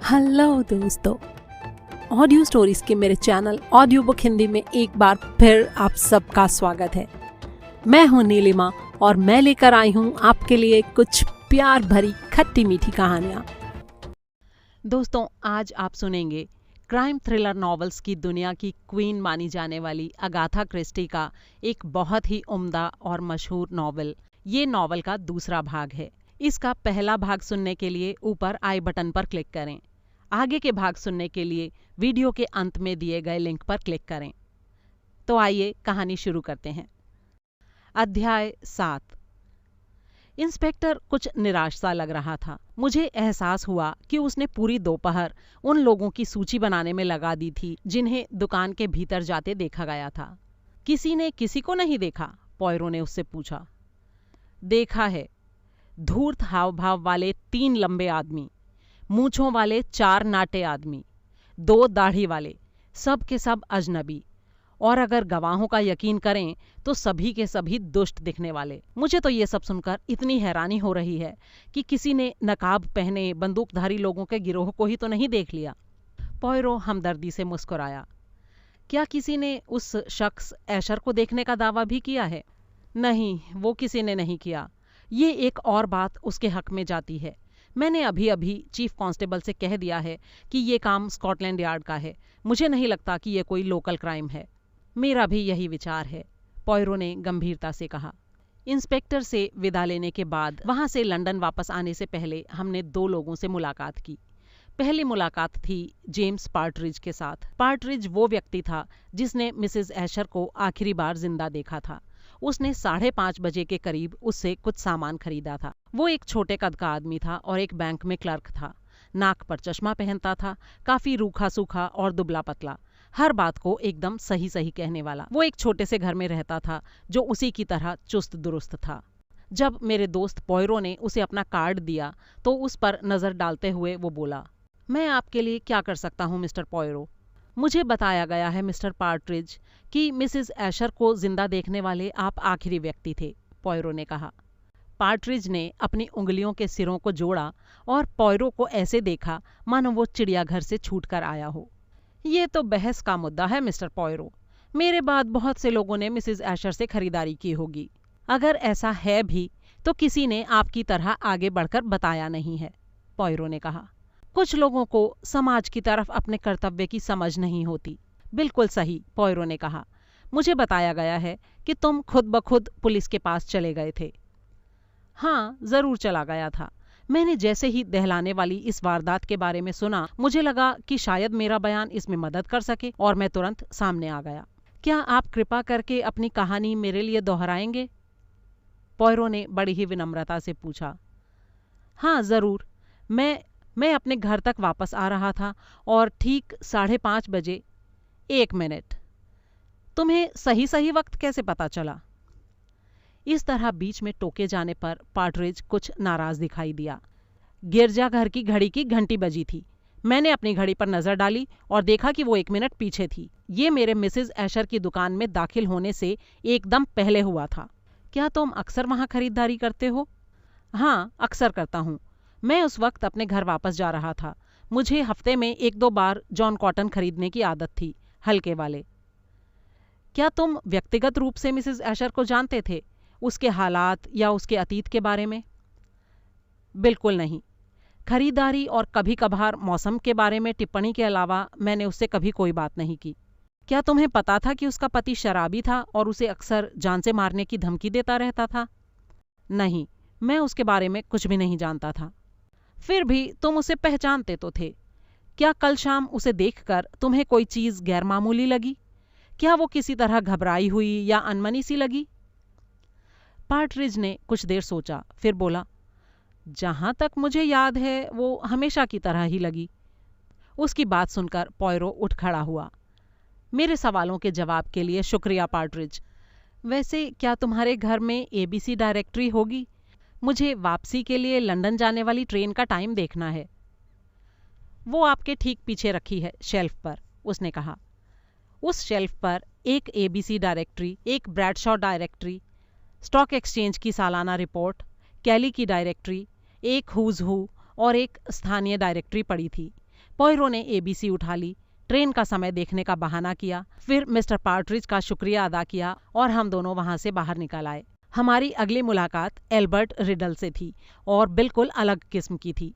Hello दोस्तों, audio stories के मेरे चैनल ऑडियो बुक हिंदी में एक बार फिर आप सबका स्वागत है। मैं हूं नीलिमा और मैं लेकर आई हूं आपके लिए कुछ प्यार भरी खट्टी मीठी कहानियां। दोस्तों, आज आप सुनेंगे क्राइम थ्रिलर नॉवेल्स की दुनिया की क्वीन मानी जाने वाली अगाथा क्रिस्टी का एक बहुत ही उम्दा और मशहूर नॉवेल। ये नॉवेल का दूसरा भाग है। इसका पहला भाग सुनने के लिए ऊपर आई बटन पर क्लिक करें। आगे के भाग सुनने के लिए वीडियो के अंत में दिए गए लिंक पर क्लिक करें। तो आइए कहानी शुरू करते हैं। अध्याय 7। इंस्पेक्टर कुछ निराश सा लग रहा था। मुझे एहसास हुआ कि उसने पूरी दोपहर उन लोगों की सूची बनाने में लगा दी थी जिन्हें दुकान के भीतर जाते देखा गया था। किसी ने किसी को नहीं देखा? पॉयरो ने उससे पूछा। देखा है। धूर्त हाव भाव वाले 3 लंबे आदमी, मूंछों वाले 4 नाटे आदमी, 2 दाढ़ी वाले, सब के सब अजनबी, और अगर गवाहों का यकीन करें तो सभी के सभी दुष्ट दिखने वाले। मुझे तो ये सब सुनकर इतनी हैरानी हो रही है कि किसी ने नकाब पहने बंदूकधारी लोगों के गिरोह को ही तो नहीं देख लिया। पॉयरो हमदर्दी से मुस्कुराया। क्या किसी ने उस शख्स ऐशर को देखने का दावा भी किया है? नहीं, वो किसी ने नहीं किया। ये एक और बात उसके हक में जाती है। मैंने अभी अभी चीफ कांस्टेबल से कह दिया है कि ये काम स्कॉटलैंड यार्ड का है। मुझे नहीं लगता कि ये कोई लोकल क्राइम है। मेरा भी यही विचार है, पॉयरो ने गंभीरता से कहा। इंस्पेक्टर से विदा लेने के बाद वहां से लंदन वापस आने से पहले हमने 2 लोगों से मुलाकात की। पहली मुलाकात थी जेम्स पार्टरिज के साथ। पार्टरिज वो व्यक्ति था जिसने मिसेस ऐशर को आखिरी बार जिंदा देखा था। उसने 5:30 बजे के करीब उससे कुछ सामान खरीदा था। वो एक छोटे कद का आदमी था और एक बैंक में क्लर्क था। नाक पर चश्मा पहनता था, काफी रूखा सूखा और दुबला पतला, हर बात को एकदम सही सही कहने वाला। वो एक छोटे से घर में रहता था जो उसी की तरह चुस्त दुरुस्त था। जब मेरे दोस्त पॉयरो ने उसे अपना कार्ड दिया तो उस पर नजर डालते हुए वो बोला, मैं आपके लिए क्या कर सकता हूँ मिस्टर पॉयरो? मुझे बताया गया है मिस्टर पार्टरिज कि मिसेस ऐशर को जिंदा देखने वाले आप आखिरी व्यक्ति थे, पॉयरो ने कहा। पार्टरिज ने अपनी उंगलियों के सिरों को जोड़ा और पॉयरो को ऐसे देखा मानो वो चिड़ियाघर से छूटकर आया हो। ये तो बहस का मुद्दा है मिस्टर पॉयरो। मेरे बाद बहुत से लोगों ने मिसेस ऐशर से खरीदारी की होगी। अगर ऐसा है भी तो किसी ने आपकी तरह आगे बढ़कर बताया नहीं है, पॉयरो ने कहा। कुछ लोगों को समाज की तरफ अपने कर्तव्य की समझ नहीं होती। बिल्कुल सही, पॉयरो ने कहा। मुझे बताया गया है कि तुम खुद ब खुद पुलिस के पास चले गए थे। हाँ, जरूर चला गया था। मैंने जैसे ही दहलाने वाली इस वारदात के बारे में सुना, मुझे लगा कि शायद मेरा बयान इसमें मदद कर सके और मैं तुरंत सामने आ गया। क्या आप कृपा करके अपनी कहानी मेरे लिए दोहराएंगे? पॉयरो ने बड़ी ही विनम्रता से पूछा। हाँ जरूर। मैं अपने घर तक वापस आ रहा था और ठीक 5:30 बजे। 1 मिनट, तुम्हें सही सही वक्त कैसे पता चला? इस तरह बीच में टोके जाने पर पार्टरिज कुछ नाराज दिखाई दिया। गिरजाघर की घड़ी की घंटी बजी थी। मैंने अपनी घड़ी पर नजर डाली और देखा कि वो 1 मिनट पीछे थी। ये मेरे मिसेस ऐशर की दुकान में दाखिल होने से एकदम पहले हुआ था। क्या तुम अक्सर वहां खरीदारी करते हो? हाँ, अक्सर करता हूँ। मैं उस वक्त अपने घर वापस जा रहा था। मुझे हफ्ते में 1-2 बार जॉन कॉटन खरीदने की आदत थी, हल्के वाले। क्या तुम व्यक्तिगत रूप से मिसेस ऐशर को जानते थे, उसके हालात या उसके अतीत के बारे में? बिल्कुल नहीं। खरीदारी और कभी कभार मौसम के बारे में टिप्पणी के अलावा मैंने उससे कभी कोई बात नहीं की। क्या तुम्हें पता था कि उसका पति शराबी था और उसे अक्सर जान से मारने की धमकी देता रहता था? नहीं, मैं उसके बारे में कुछ भी नहीं जानता था। फिर भी तुम उसे पहचानते तो थे। क्या कल शाम उसे देखकर तुम्हें कोई चीज गैरमामूली लगी? क्या वो किसी तरह घबराई हुई या अनमनी सी लगी? पार्टरिज ने कुछ देर सोचा, फिर बोला, जहां तक मुझे याद है वो हमेशा की तरह ही लगी। उसकी बात सुनकर पॉयरो उठ खड़ा हुआ। मेरे सवालों के जवाब के लिए शुक्रिया पार्टरिज। वैसे क्या तुम्हारे घर में ABC डायरेक्टरी होगी? मुझे वापसी के लिए लंदन जाने वाली ट्रेन का टाइम देखना है। वो आपके ठीक पीछे रखी है शेल्फ पर, उसने कहा। उस शेल्फ पर एक ABC डायरेक्टरी, एक ब्रैडशॉ डायरेक्टरी, स्टॉक एक्सचेंज की सालाना रिपोर्ट, कैली की डायरेक्टरी, एक हुज हू और एक स्थानीय डायरेक्टरी पड़ी थी। पॉयरो ने एबीसी उठा ली, ट्रेन का समय देखने का बहाना किया, फिर मिस्टर पार्ट्रिज का शुक्रिया अदा किया और हम दोनों वहां से बाहर निकल आए। हमारी अगली मुलाकात एल्बर्ट रिडल से थी और बिल्कुल अलग किस्म की थी।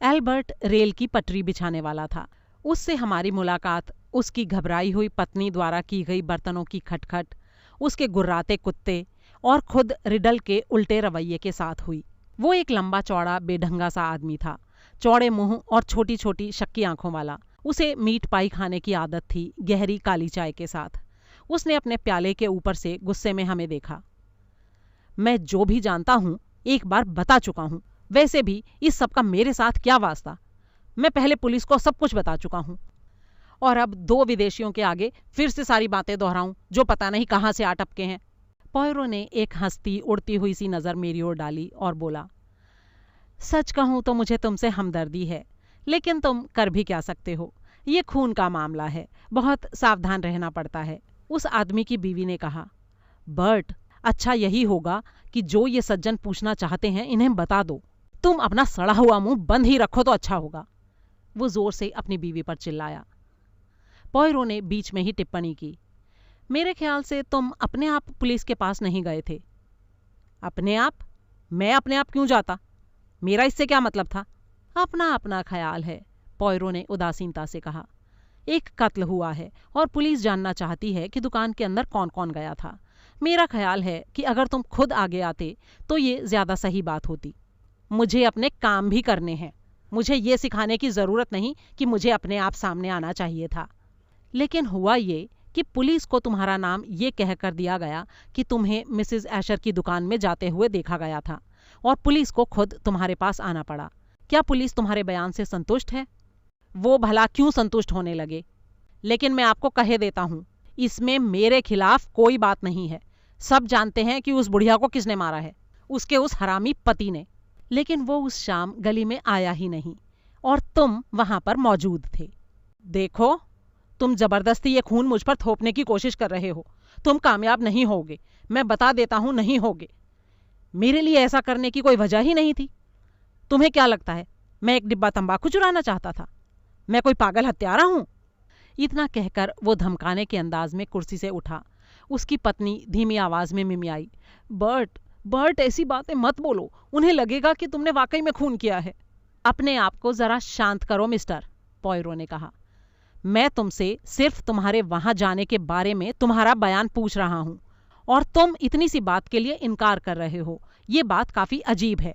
एल्बर्ट रेल की पटरी बिछाने वाला था। उससे हमारी मुलाकात उसकी घबराई हुई पत्नी द्वारा की गई बर्तनों की खटखट, उसके गुर्राते कुत्ते और खुद रिडल के उल्टे रवैये के साथ हुई। वो एक लंबा चौड़ा बेढंगा सा आदमी था, चौड़े मुंह और छोटी छोटी शक्की आंखों वाला। उसे मीट पाई खाने की आदत थी, गहरी काली चाय के साथ। उसने अपने प्याले के ऊपर से गुस्से में हमें देखा। मैं जो भी जानता हूं एक बार बता चुका हूं, वैसे भी इस सब का मेरे साथ क्या वास्ता? मैं पहले पुलिस को सब कुछ बता चुका हूं और अब 2 विदेशियों के आगे फिर से सारी बातें दोहराऊं जो पता नहीं कहां से आ टपके हैं। पॉयरो ने एक हंसती उड़ती हुई सी नजर मेरी ओर डाली और बोला, सच कहूं तो मुझे तुमसे हमदर्दी है, लेकिन तुम कर भी क्या सकते हो? ये खून का मामला है, बहुत सावधान रहना पड़ता है। उस आदमी की बीवी ने कहा, बर्ट, अच्छा यही होगा कि जो ये सज्जन पूछना चाहते हैं इन्हें बता दो। तुम अपना सड़ा हुआ मुंह बंद ही रखो तो अच्छा होगा। वो जोर से अपनी बीवी पर चिल्लाया। पॉयरो ने बीच में ही टिप्पणी की, मेरे ख्याल से तुम अपने आप पुलिस के पास नहीं गए थे। अपने आप? मैं अपने आप क्यों जाता? मेरा इससे क्या मतलब था? अपना अपना ख्याल है, पॉयरो ने उदासीनता से कहा। एक कत्ल हुआ है और पुलिस जानना चाहती है कि दुकान के अंदर कौन कौन गया था। मेरा ख्याल है कि अगर तुम खुद आगे आते तो ये ज्यादा सही बात होती। मुझे अपने काम भी करने हैं। मुझे ये सिखाने की जरूरत नहीं कि मुझे अपने आप सामने आना चाहिए था। लेकिन हुआ ये कि पुलिस को तुम्हारा नाम ये कहकर दिया गया कि तुम्हें मिसेस एशर की दुकान में जाते हुए देखा गया था और पुलिस को खुद तुम्हारे पास आना पड़ा। क्या पुलिस तुम्हारे बयान से संतुष्ट है? वो भला क्यों संतुष्ट होने लगे? लेकिन मैं आपको कहे देता हूं, इसमें मेरे खिलाफ कोई बात नहीं है। सब जानते हैं कि उस बुढ़िया को किसने मारा है, उसके उस हरामी पति ने। लेकिन वो उस शाम गली में आया ही नहीं और तुम वहां पर मौजूद थे। देखो, तुम जबरदस्ती ये खून मुझ पर थोपने की कोशिश कर रहे हो। तुम कामयाब नहीं होगे, मैं बता देता हूं, नहीं होगे। मेरे लिए ऐसा करने की कोई वजह ही नहीं थी। तुम्हें क्या लगता है मैं एक डिब्बा तंबाकू चुराना चाहता था? मैं कोई पागल हत्यारा हूं? इतना कहकर वो धमकाने के अंदाज में कुर्सी से उठा। उसकी पत्नी धीमी आवाज में मिमियाई, बर्ट, बर्ट, ऐसी बातें मत बोलो, उन्हें लगेगा कि तुमने वाकई में खून किया है। अपने आप को जरा शांत करो मिस्टर, पॉयरो ने कहा। मैं तुमसे सिर्फ तुम्हारे वहां जाने के बारे में तुम्हारा बयान पूछ रहा हूं और तुम इतनी सी बात के लिए इनकार कर रहे हो। ये बात काफी अजीब है।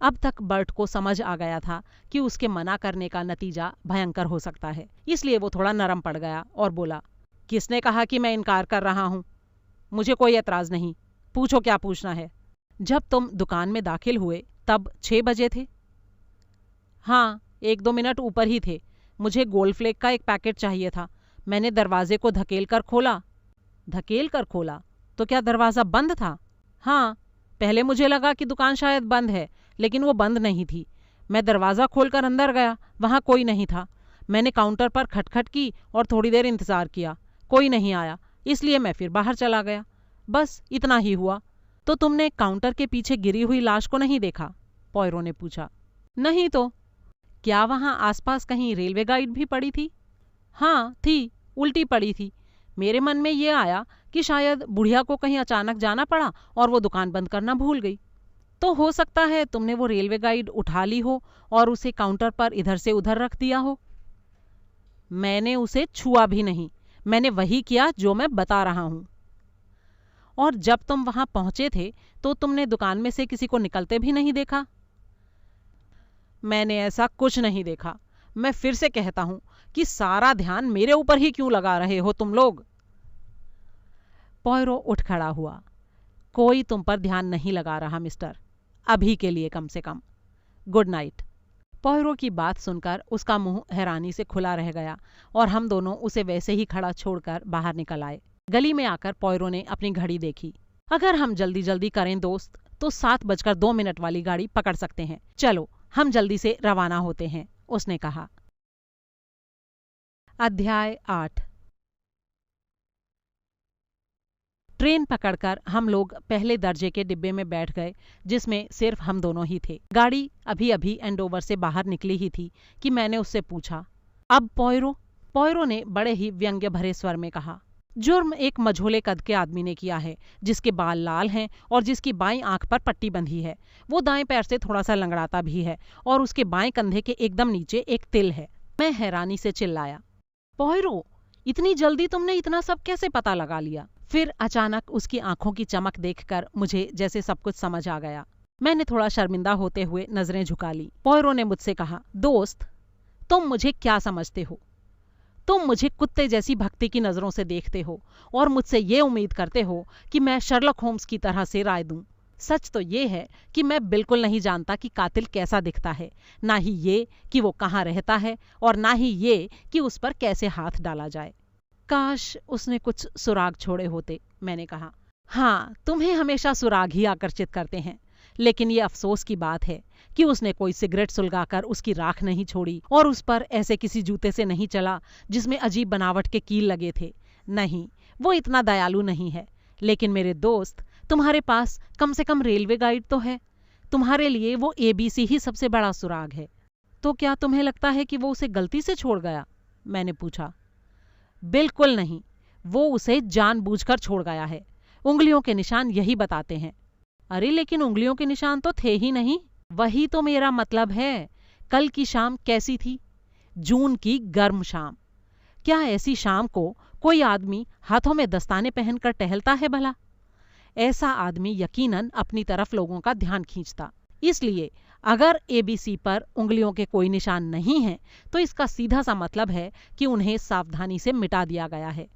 अब तक बर्ट को समझ आ गया था कि उसके मना करने का नतीजा भयंकर हो सकता है, इसलिए वो थोड़ा नरम पड़ गया और बोला, किसने कहा कि मैं इनकार कर रहा हूं? मुझे कोई एतराज नहीं, पूछो क्या पूछना है। जब तुम दुकान में दाखिल हुए तब 6 बजे थे? हाँ, 1-2 मिनट ऊपर ही थे। मुझे गोल्डफ्लेक का एक पैकेट चाहिए था। मैंने दरवाजे को धकेल कर खोला। धकेल कर खोला? तो क्या दरवाजा बंद था? हाँ, पहले मुझे लगा कि दुकान शायद बंद है, लेकिन वो बंद नहीं थी। मैं दरवाजा खोलकर अंदर गया, वहां कोई नहीं था। मैंने काउंटर पर खटखट की और थोड़ी देर इंतजार किया, कोई नहीं आया, इसलिए मैं फिर बाहर चला गया। बस इतना ही हुआ। तो तुमने काउंटर के पीछे गिरी हुई लाश को नहीं देखा? पॉयरो ने पूछा। नहीं तो। क्या वहां आसपास कहीं रेलवे गाइड भी पड़ी थी? हाँ थी, उल्टी पड़ी थी। मेरे मन में ये आया कि शायद बुढ़िया को कहीं अचानक जाना पड़ा और वो दुकान बंद करना भूल गई। तो हो सकता है तुमने वो रेलवे गाइड उठा ली हो और उसे काउंटर पर इधर से उधर रख दिया हो। मैंने उसे छुआ भी नहीं, मैंने वही किया जो मैं बता रहा हूं। और जब तुम वहां पहुंचे थे तो तुमने दुकान में से किसी को निकलते भी नहीं देखा? मैंने ऐसा कुछ नहीं देखा। मैं फिर से कहता हूं कि सारा ध्यान मेरे ऊपर ही क्यों लगा रहे हो तुम लोग? पॉयरो उठ खड़ा हुआ। कोई तुम पर ध्यान नहीं लगा रहा मिस्टर, अभी के लिए कम से कम। Good night. पॉयरो की बात सुनकर उसका मुंह हैरानी से खुला रह गया और हम दोनों उसे वैसे ही खड़ा छोड़कर बाहर निकल आए। गली में आकर पॉयरो ने अपनी घड़ी देखी। अगर हम जल्दी जल्दी करें दोस्त तो 7:02 वाली गाड़ी पकड़ सकते हैं। चलो हम जल्दी से रवाना होते हैं, उसने कहा। अध्याय 8। ट्रेन पकड़कर हम लोग पहले दर्जे के डिब्बे में बैठ गए, जिसमें सिर्फ हम दोनों ही थे। गाड़ी अभी अभी एंडोवर से बाहर निकली ही थी कि मैंने उससे पूछा, अब पॉयरो ने बड़े ही व्यंग्य भरे स्वर में कहा। जुर्म एक मझोले कद के आदमी ने किया है, जिसके बाल लाल हैं और जिसकी बाईं आंख पर पट्टी बंधी है। वो दाएं पैर से थोड़ा सा लंगड़ाता भी है और उसके बाएं कंधे के एकदम नीचे एक तिल है। मैं हैरानी से चिल्लाया, पॉयरो, इतनी जल्दी तुमने इतना सब कैसे पता लगा लिया? फिर अचानक उसकी आंखों की चमक देखकर मुझे जैसे सब कुछ समझ आ गया। मैंने थोड़ा शर्मिंदा होते हुए नजरें झुका ली। पॉयरो ने मुझसे कहा, दोस्त, तुम मुझे क्या समझते हो? तुम मुझे कुत्ते जैसी भक्ति की नजरों से देखते हो और मुझसे ये उम्मीद करते हो कि मैं शर्लक होम्स की तरह से राय दूं। सच तो ये है कि मैं बिल्कुल नहीं जानता कि कातिल कैसा दिखता है, ना ही ये कि वो कहाँ रहता है और ना ही ये कि उस पर कैसे हाथ डाला जाए। काश उसने कुछ सुराग छोड़े होते, मैंने कहा। हाँ, तुम्हें हमेशा सुराग ही आकर्षित करते हैं, लेकिन ये अफसोस की बात है कि उसने कोई सिगरेट सुलगाकर उसकी राख नहीं छोड़ी और उस पर ऐसे किसी जूते से नहीं चला जिसमें अजीब बनावट के कील लगे थे। नहीं, वो इतना दयालु नहीं है। लेकिन मेरे दोस्त, तुम्हारे पास कम से कम रेलवे गाइड तो है। तुम्हारे लिए वो ABC ही सबसे बड़ा सुराग है। तो क्या तुम्हें लगता है कि वो उसे गलती से छोड़ गया? मैंने पूछा। बिल्कुल नहीं, वो उसे जानबूझकर छोड़ गया है। उंगलियों के निशान यही बताते हैं। अरे लेकिन उंगलियों के निशान तो थे ही नहीं। वही तो मेरा मतलब है। कल की शाम कैसी थी? जून की गर्म शाम। क्या ऐसी शाम को कोई आदमी हाथों में दस्ताने पहनकर टहलता है भला? ऐसा आदमी यकीनन अपनी तरफ लोगों का ध्यान खींचता। इसलिए अगर ABC पर उंगलियों के कोई निशान नहीं हैं, तो इसका सीधा सा मतलब है कि उन्हें सावधानी से मिटा दिया गया है।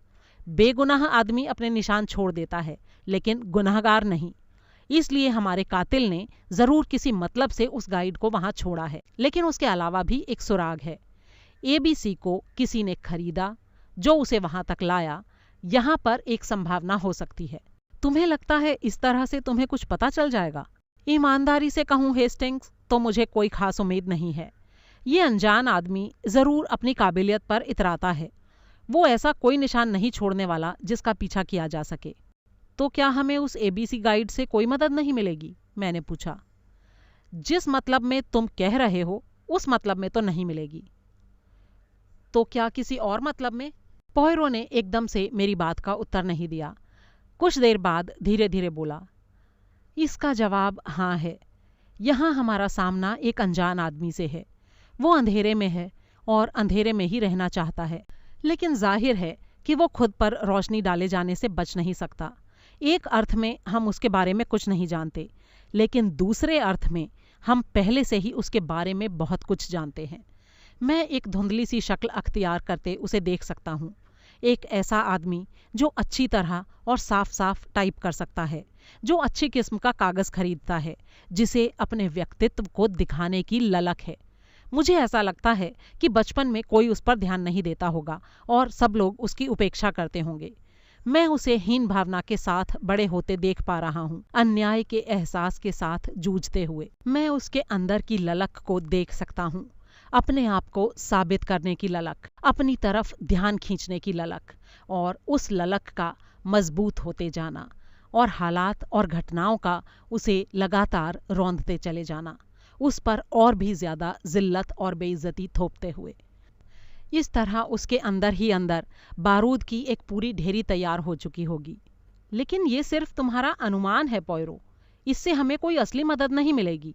बेगुनाह आदमी अपने निशान छोड़ देता है, लेकिन गुनाहगार नहीं। इसलिए हमारे कातिल ने जरूर किसी मतलब से उस गाइड को वहां छोड़ा है। लेकिन उसके अलावा भी एक सुराग है। ABC को किसी ने खरीदा जो उसे वहां तक लाया। यहां पर एक संभावना हो सकती है। तुम्हें लगता है इस तरह से तुम्हें कुछ पता चल जाएगा? ईमानदारी से कहूं हेस्टिंग्स, तो मुझे कोई खास उम्मीद नहीं है। ये अनजान आदमी जरूर अपनी काबिलियत पर इतराता है। वो ऐसा कोई निशान नहीं छोड़ने वाला जिसका पीछा किया जा सके। तो क्या हमें उस ABC गाइड से कोई मदद नहीं मिलेगी? मैंने पूछा। जिस मतलब में तुम कह रहे हो उस मतलब में तो नहीं मिलेगी। तो क्या किसी और मतलब में? पॉयरो ने एकदम से मेरी बात का उत्तर नहीं दिया। कुछ देर बाद धीरे धीरे बोला, इसका जवाब हाँ है। यहाँ हमारा सामना एक अनजान आदमी से है। वो अंधेरे में है और अंधेरे में ही रहना चाहता है, लेकिन जाहिर है कि वो खुद पर रोशनी डाले जाने से बच नहीं सकता। एक अर्थ में हम उसके बारे में कुछ नहीं जानते, लेकिन दूसरे अर्थ में हम पहले से ही उसके बारे में बहुत कुछ जानते हैं। मैं एक धुंधली सी शक्ल अख्तियार करते उसे देख सकता हूँ। एक ऐसा आदमी जो अच्छी तरह और साफ साफ टाइप कर सकता है, जो अच्छी किस्म का कागज खरीदता है, जिसे अपने व्यक्तित्व को दिखाने की ललक है। मुझे ऐसा लगता है कि बचपन में कोई उस पर ध्यान नहीं देता होगा और सब लोग उसकी उपेक्षा करते होंगे। मैं उसे हीन भावना के साथ बड़े होते देख पा रहा हूँ, अन्याय के एहसास के साथ जूझते हुए। मैं उसके अंदर की ललक को देख सकता हूँ, अपने आप को साबित करने की ललक, अपनी तरफ ध्यान खींचने की ललक, और उस ललक का मजबूत होते जाना और हालात और घटनाओं का उसे लगातार रौंदते चले जाना, उस पर और भी ज्यादा जिल्लत और बेइज्जती थोपते हुए। इस तरह उसके अंदर ही अंदर बारूद की एक पूरी ढेरी तैयार हो चुकी होगी। लेकिन ये सिर्फ तुम्हारा अनुमान है पॉयरो, इससे हमें कोई असली मदद नहीं मिलेगी।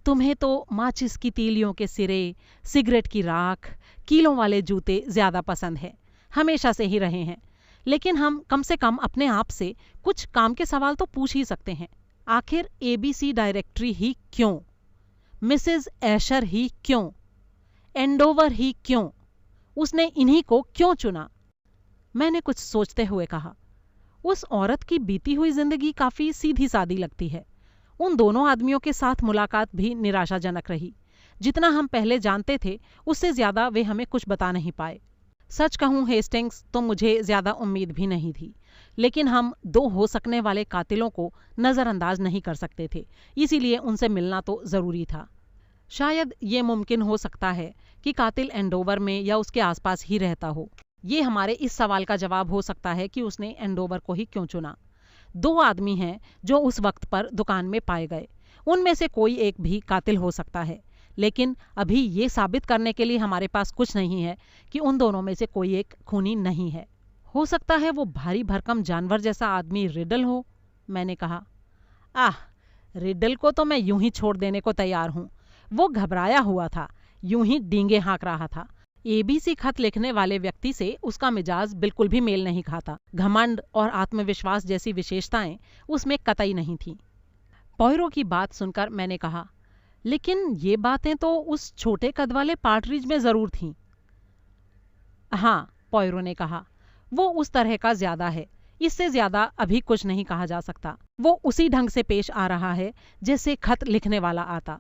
तुम्हें तो माचिस की तीलियों के सिरे, सिगरेट की राख, कीलों वाले जूते ज्यादा पसंद है, हमेशा से ही रहे हैं। लेकिन हम कम से कम अपने आप से कुछ काम के सवाल तो पूछ ही सकते हैं। आखिर ABC डायरेक्टरी ही क्यों? मिसेस एशर ही क्यों? एंडोवर ही क्यों? उसने इन्हीं को क्यों चुना? मैंने कुछ सोचते हुए कहा, उस औरत की बीती हुई जिंदगी काफी सीधी सादी लगती है। उन दोनों आदमियों के साथ मुलाकात भी निराशाजनक रही। जितना हम पहले जानते थे उससे ज्यादा वे हमें कुछ बता नहीं पाए। सच कहूं हेस्टिंग्स, तो मुझे ज्यादा उम्मीद भी नहीं थी। लेकिन हम दो हो सकने वाले कातिलों को नजरअंदाज नहीं कर सकते थे, इसीलिए उनसे मिलना तो जरूरी था। शायद ये मुमकिन हो सकता है कि कातिल एंडोवर में या उसके आसपास ही रहता हो। ये हमारे इस सवाल का जवाब हो सकता है कि उसने एंडोवर को ही क्यों चुना। 2 आदमी हैं जो उस वक्त पर दुकान में पाए गए। उनमें से कोई एक भी कातिल हो सकता है, लेकिन अभी ये साबित करने के लिए हमारे पास कुछ नहीं है कि उन दोनों में से कोई एक खूनी नहीं है। हो सकता है वो भारी भरकम जानवर जैसा आदमी रिडल हो, मैंने कहा। आह, रिडल को तो मैं यूं ही छोड़ देने को तैयार हूं। वो घबराया हुआ था, यूं ही डींगे हाँक रहा था। एबीसी खत लिखने वाले व्यक्ति से उसका मिजाज बिल्कुल भी मेल नहीं खाता। घमंड और आत्मविश्वास जैसी विशेषताएं उसमें कतई नहीं थी। पॉयरो की बात सुनकर मैंने कहा, लेकिन ये बातें तो उस छोटे कद वाले पार्टरिज में जरूर थीं। हाँ, पॉयरो ने कहा, वो उस तरह का ज्यादा है। इससे ज्यादा अभी कुछ नहीं कहा जा सकता। वो उसी ढंग से पेश आ रहा है जैसे खत लिखने वाला आता।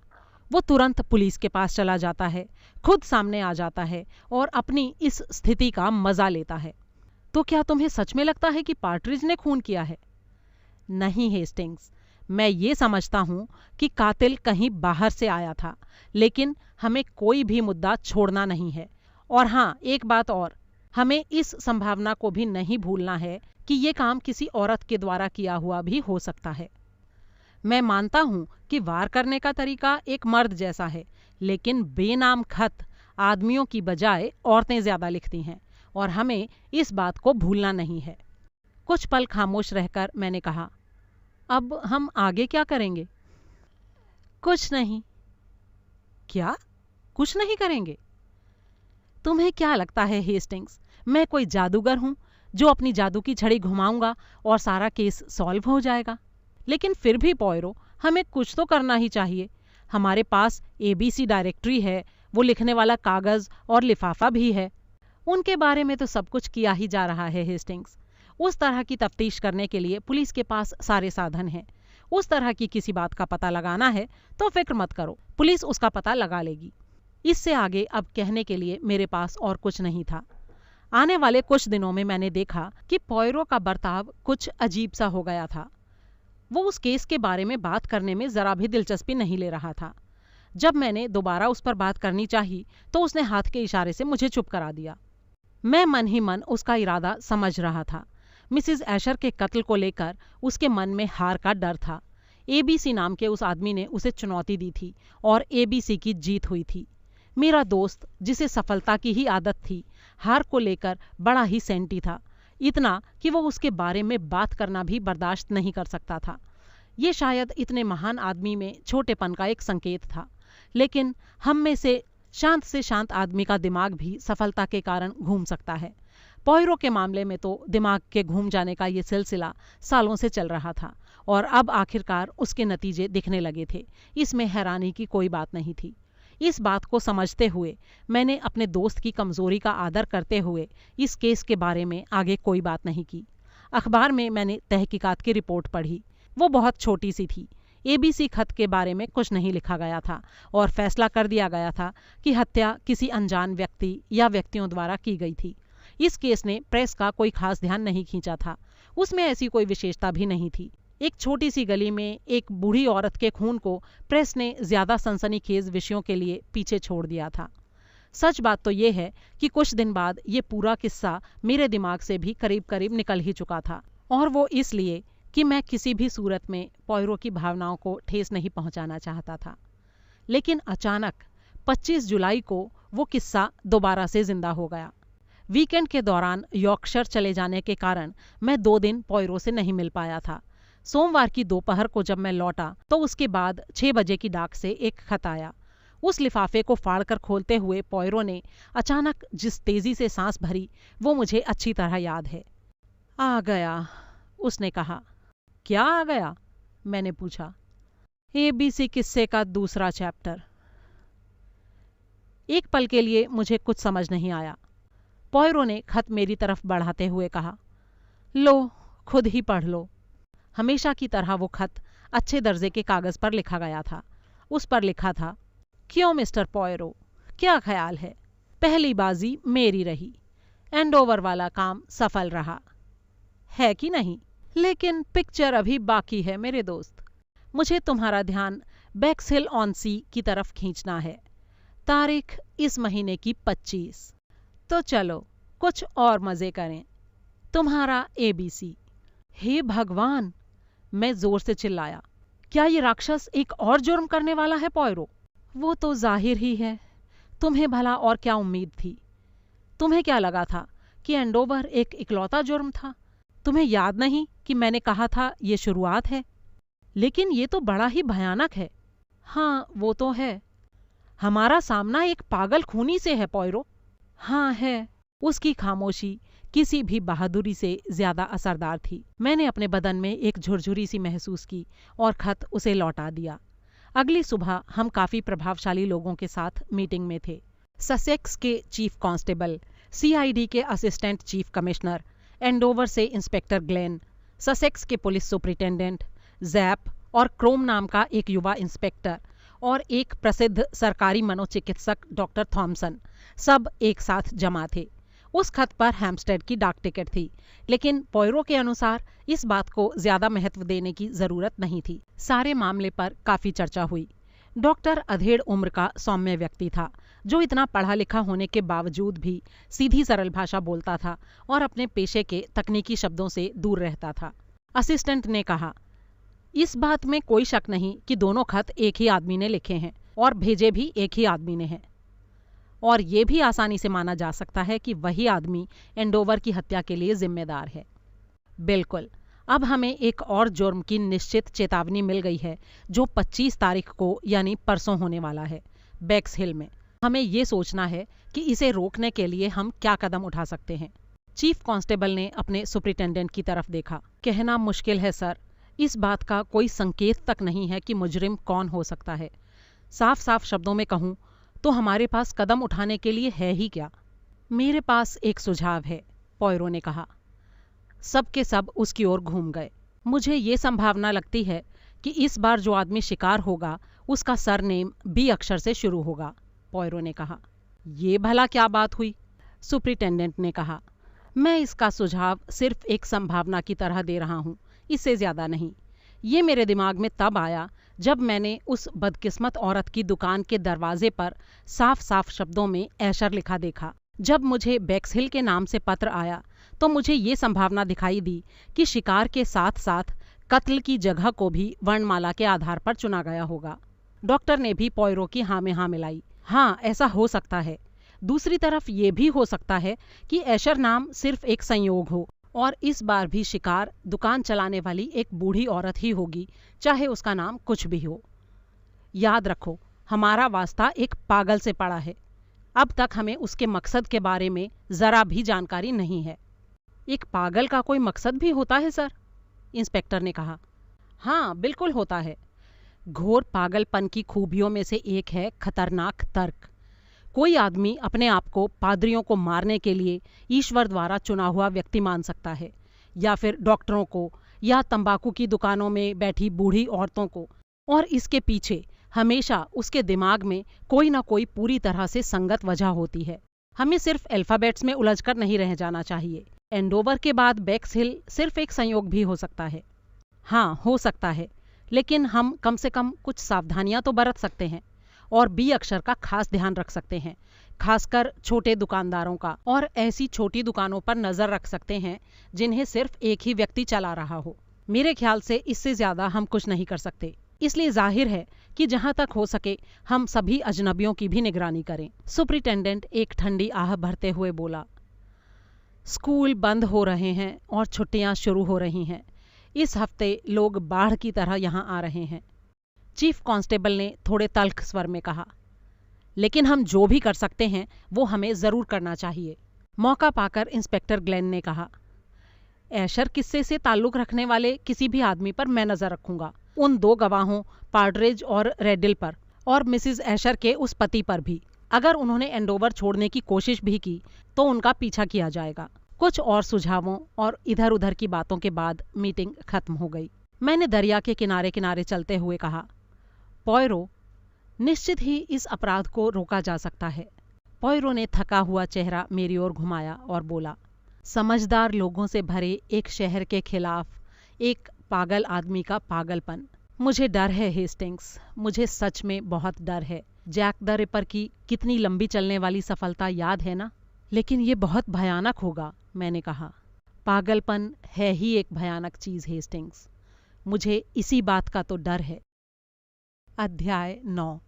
वो तुरंत पुलिस के पास चला जाता है, खुद सामने आ जाता है और अपनी इस स्थिति का मजा लेता है। तो क्या तुम्हें सच में लगता है कि पार्टरिज ने खून किया है? नहीं हेस्टिंग्स, मैं ये समझता हूं कि कातिल कहीं बाहर से आया था, लेकिन हमें कोई भी मुद्दा छोड़ना नहीं है। और हाँ, एक बात और, हमें इस संभावना को भी नहीं भूलना है कि ये काम किसी औरत के द्वारा किया हुआ भी हो सकता है। मैं मानता हूं कि वार करने का तरीका एक मर्द जैसा है, लेकिन बेनाम खत आदमियों की बजाय औरतें ज्यादा लिखती हैं और हमें इस बात को भूलना नहीं है। कुछ पल खामोश रहकर मैंने कहा, अब हम आगे क्या करेंगे? कुछ नहीं। क्या कुछ नहीं करेंगे? तुम्हें क्या लगता है हेस्टिंग्स, मैं कोई जादूगर हूं जो अपनी जादू की छड़ी घुमाऊंगा और सारा केस सॉल्व हो जाएगा? लेकिन फिर भी पॉयरो, हमें कुछ तो करना ही चाहिए। हमारे पास एबीसी डायरेक्टरी है, वो लिखने वाला कागज और लिफाफा भी है। उनके बारे में तो सब कुछ किया ही जा रहा है हेस्टिंग्स। उस तरह की तफ्तीश करने के लिए पुलिस के पास सारे साधन हैं। उस तरह की किसी बात का पता लगाना है तो फिक्र मत करो, पुलिस उसका पता लगा लेगी। इससे आगे अब कहने के लिए मेरे पास और कुछ नहीं था। आने वाले कुछ दिनों में मैंने देखा कि पॉयरो का बर्ताव कुछ अजीब सा हो गया था। वो उस केस के बारे में बात करने में जरा भी दिलचस्पी नहीं ले रहा था। जब मैंने दोबारा उस पर बात करनी चाही तो उसने हाथ के इशारे से मुझे चुप करा दिया। मैं मन ही मन उसका इरादा समझ रहा था। मिसेस एशर के कत्ल को लेकर उसके मन में हार का डर था। एबीसी नाम के उस आदमी ने उसे चुनौती दी थी और एबीसी की जीत हुई थी। मेरा दोस्त, जिसे सफलता की ही आदत थी, हार को लेकर बड़ा ही सेंटी था, इतना कि वो उसके बारे में बात करना भी बर्दाश्त नहीं कर सकता था। ये शायद इतने महान आदमी में छोटेपन का एक संकेत था, लेकिन हम में से शांत आदमी का दिमाग भी सफलता के कारण घूम सकता है। पॉयरो के मामले में तो दिमाग के घूम जाने का ये सिलसिला सालों से चल रहा था और अब आखिरकार उसके नतीजे दिखने लगे थे। इसमें हैरानी की कोई बात नहीं थी। इस बात को समझते हुए मैंने अपने दोस्त की कमजोरी का आदर करते हुए इस केस के बारे में आगे कोई बात नहीं की। अखबार में मैंने तहकीकात की रिपोर्ट पढ़ी। वो बहुत छोटी सी थी। एबीसी खत के बारे में कुछ नहीं लिखा गया था और फैसला कर दिया गया था कि हत्या किसी अनजान व्यक्ति या व्यक्तियों द्वारा की गई थी। इस केस ने प्रेस का कोई खास ध्यान नहीं खींचा था। उसमें ऐसी कोई विशेषता भी नहीं थी। एक छोटी सी गली में एक बूढ़ी औरत के खून को प्रेस ने ज्यादा सनसनीखेज विषयों के लिए पीछे छोड़ दिया था। सच बात तो ये है कि कुछ दिन बाद ये पूरा किस्सा मेरे दिमाग से भी करीब करीब निकल ही चुका था, और वो इसलिए कि मैं किसी भी सूरत में पॉयरो की भावनाओं को ठेस नहीं पहुंचाना चाहता था। लेकिन अचानक 25 जुलाई को वो किस्सा दोबारा से जिंदा हो गया। वीकेंड के दौरान यॉर्कशायर चले जाने के कारण मैं 2 दिन पॉयरो से नहीं मिल पाया था। सोमवार की दोपहर को जब मैं लौटा तो उसके बाद 6 बजे की डाक से एक खत आया। उस लिफाफे को फाड़कर खोलते हुए पॉयरो ने अचानक जिस तेजी से सांस भरी वो मुझे अच्छी तरह याद है। आ गया, उसने कहा। क्या आ गया? मैंने पूछा। एबीसी किस्से का दूसरा चैप्टर। एक पल के लिए मुझे कुछ समझ नहीं आया। पॉयरो ने खत मेरी तरफ बढ़ाते हुए कहा, लो, खुद ही पढ़ लो। हमेशा की तरह वो खत अच्छे दर्जे के कागज पर लिखा गया था। उस पर लिखा था, क्यों मिस्टर पॉयरो, क्या ख्याल है? पहली बाजी मेरी रही। एंडोवर वाला काम सफल रहा है कि नहीं? लेकिन पिक्चर अभी बाकी है मेरे दोस्त। मुझे तुम्हारा ध्यान बैक्सहिल ऑन सी की तरफ खींचना है। तारीख इस महीने की 25। तो चलो कुछ और मजे करें। तुम्हारा एबीसी। हे भगवान, मैं जोर से चिल्लाया। क्या ये राक्षस एक और जुर्म करने वाला है पॉयरो? वो तो जाहिर ही है। तुम्हें भला और क्या उम्मीद थी? तुम्हें क्या लगा था कि एंडोवर एक इकलौता जुर्म था? तुम्हें याद नहीं कि मैंने कहा था ये शुरुआत है? लेकिन ये तो बड़ा ही भयानक है। हाँ, वो तो है। हमारा सामना एक पागल खूनी से है, पॉयरो। हाँ है। उसकी खामोशी किसी भी बहादुरी से ज्यादा असरदार थी। मैंने अपने बदन में एक झुरझुरी सी महसूस की और खत उसे लौटा दिया। अगली सुबह हम काफी प्रभावशाली लोगों के साथ मीटिंग में थे। ससेक्स के चीफ कांस्टेबल, सीआईडी के असिस्टेंट चीफ कमिश्नर, एंडोवर से इंस्पेक्टर ग्लेन, ससेक्स के पुलिस सुपरिटेंडेंट, जैप और क्रोम नाम का एक युवा इंस्पेक्टर और एक प्रसिद्ध सरकारी मनोचिकित्सक डॉक्टर थॉमसन, सब एक साथ जमा थे। उस खत पर हैम्पस्टेड की डाक टिकट थी, लेकिन पॉयरो के अनुसार इस बात को ज्यादा महत्व देने की जरूरत नहीं थी। सारे मामले पर काफी चर्चा हुई। डॉक्टर अधेड़ उम्र का सौम्य व्यक्ति था, जो इतना पढ़ा लिखा होने के बावजूद भी सीधी सरल भाषा बोलता था और अपने पेशे के तकनीकी शब्दों से दूर रहता था। असिस्टेंट ने कहा, इस बात में कोई शक नहीं कि दोनों खत एक ही आदमी ने लिखे हैं और भेजे भी एक ही आदमी ने हैं। और ये भी आसानी से माना जा सकता है कि वही आदमी एंडोवर की हत्या के लिए जिम्मेदार है। बिल्कुल। अब हमें एक और जुर्म की निश्चित चेतावनी मिल गई है, जो 25 तारीख को यानी परसों होने वाला है, बेक्स हिल में। हमें ये सोचना है कि इसे रोकने के लिए हम क्या कदम उठा सकते हैं। चीफ कांस्टेबल ने अपने सुपरिटेंडेंट की तरफ देखा। कहना मुश्किल है सर, इस बात का कोई संकेत तक नहीं है कि मुजरिम कौन हो सकता है। साफ साफ शब्दों में कहूं तो हमारे पास कदम उठाने के लिए है ही क्या? मेरे पास एक सुझाव है, पॉयरो ने कहा। सब के सब उसकी ओर घूम गए। मुझे ये संभावना लगती है कि इस बार जो आदमी शिकार होगा उसका सरनेम बी अक्षर से शुरू होगा, पॉयरो ने कहा। ये भला क्या बात हुई? सुपरिटेंडेंट ने कहा। मैं इसका सुझाव सिर्फ एक संभावना की तरह दे रहा हूं, इससे ज्यादा नहीं। ये मेरे दिमाग में तब आया जब मैंने उस बदकिस्मत औरत की दुकान के दरवाजे पर साफ साफ शब्दों में ऐशर लिखा देखा। जब मुझे बेक्स हिल के नाम से पत्र आया तो मुझे ये संभावना दिखाई दी कि शिकार के साथ साथ कत्ल की जगह को भी वर्णमाला के आधार पर चुना गया होगा। डॉक्टर ने भी पॉयरो की हाँ में हाँ मिलाई। हाँ, ऐसा हो सकता है। दूसरी तरफ ये भी हो सकता है कि ऐशर नाम सिर्फ एक संयोग हो और इस बार भी शिकार दुकान चलाने वाली एक बूढ़ी औरत ही होगी, चाहे उसका नाम कुछ भी हो। याद रखो, हमारा वास्ता एक पागल से पड़ा है। अब तक हमें उसके मकसद के बारे में जरा भी जानकारी नहीं है। एक पागल का कोई मकसद भी होता है सर? इंस्पेक्टर ने कहा। हाँ, बिल्कुल होता है। घोर पागलपन की खूबियों में से एक है खतरनाक तर्क। कोई आदमी अपने आप को पादरियों को मारने के लिए ईश्वर द्वारा चुना हुआ व्यक्ति मान सकता है, या फिर डॉक्टरों को, या तंबाकू की दुकानों में बैठी बूढ़ी औरतों को, और इसके पीछे हमेशा उसके दिमाग में कोई ना कोई पूरी तरह से संगत वजह होती है। हमें सिर्फ अल्फाबेट्स में उलझकर नहीं रह जाना चाहिए। एंडोवर के बाद बेक्स हिल सिर्फ एक संयोग भी हो सकता है। हाँ, हो सकता है, लेकिन हम कम से कम कुछ सावधानियां तो बरत सकते हैं और बी अक्षर का खास ध्यान रख सकते हैं, खासकर छोटे दुकानदारों का, और ऐसी छोटी दुकानों पर नजर रख सकते हैं जिन्हें सिर्फ एक ही व्यक्ति चला रहा हो। मेरे ख्याल से इससे ज्यादा हम कुछ नहीं कर सकते। इसलिए जाहिर है कि जहां तक हो सके हम सभी अजनबियों की भी निगरानी करें। सुपरिटेंडेंट एक ठंडी आह भरते हुए बोला। स्कूल बंद हो रहे हैं और छुट्टियां शुरू हो रही हैं। इस हफ्ते लोग बाढ़ की तरह यहां आ रहे हैं। चीफ कांस्टेबल ने थोड़े तल्ख स्वर में कहा। लेकिन हम जो भी कर सकते हैं वो हमें जरूर करना चाहिए। मौका पाकर इंस्पेक्टर ग्लेन ने कहा। ऐशर किस्से से ताल्लुक रखने वाले किसी भी आदमी पर मैं नजर रखूंगा, उन 2 गवाहों पार्डरेज और रेडिल पर, और मिसिज ऐशर के उस पति पर भी। अगर उन्होंने एंडोवर छोड़ने की कोशिश भी की तो उनका पीछा किया जाएगा। कुछ और सुझावों और इधर उधर की बातों के बाद मीटिंग खत्म हो गई। मैंने दरिया के किनारे किनारे चलते हुए कहा, पॉयरो, निश्चित ही इस अपराध को रोका जा सकता है। पॉयरो ने थका हुआ चेहरा मेरी ओर घुमाया और बोला, समझदार लोगों से भरे एक शहर के खिलाफ एक पागल आदमी का पागलपन। मुझे डर है हेस्टिंग्स, मुझे सच में बहुत डर है। जैक द रिपर की कितनी लंबी चलने वाली सफलता याद है ना? लेकिन ये बहुत भयानक होगा, मैंने कहा। पागलपन है ही एक भयानक चीज हेस्टिंग्स, मुझे इसी बात का तो डर है। अध्याय 9।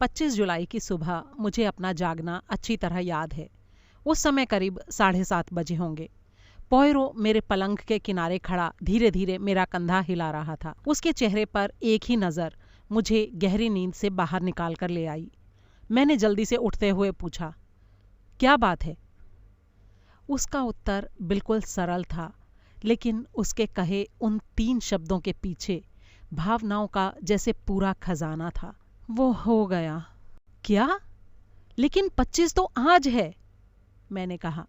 25 जुलाई की सुबह मुझे अपना जागना अच्छी तरह याद है। उस समय करीब 7:30 बजे होंगे। पॉयरो मेरे पलंग के किनारे खड़ा धीरे धीरे मेरा कंधा हिला रहा था। उसके चेहरे पर एक ही नज़र मुझे गहरी नींद से बाहर निकाल कर ले आई। मैंने जल्दी से उठते हुए पूछा, क्या बात है? उसका उत्तर बिल्कुल सरल था, लेकिन उसके कहे उन 3 शब्दों के पीछे भावनाओं का जैसे पूरा खजाना था। वो हो गया। क्या? लेकिन 25 तो आज है, मैंने कहा।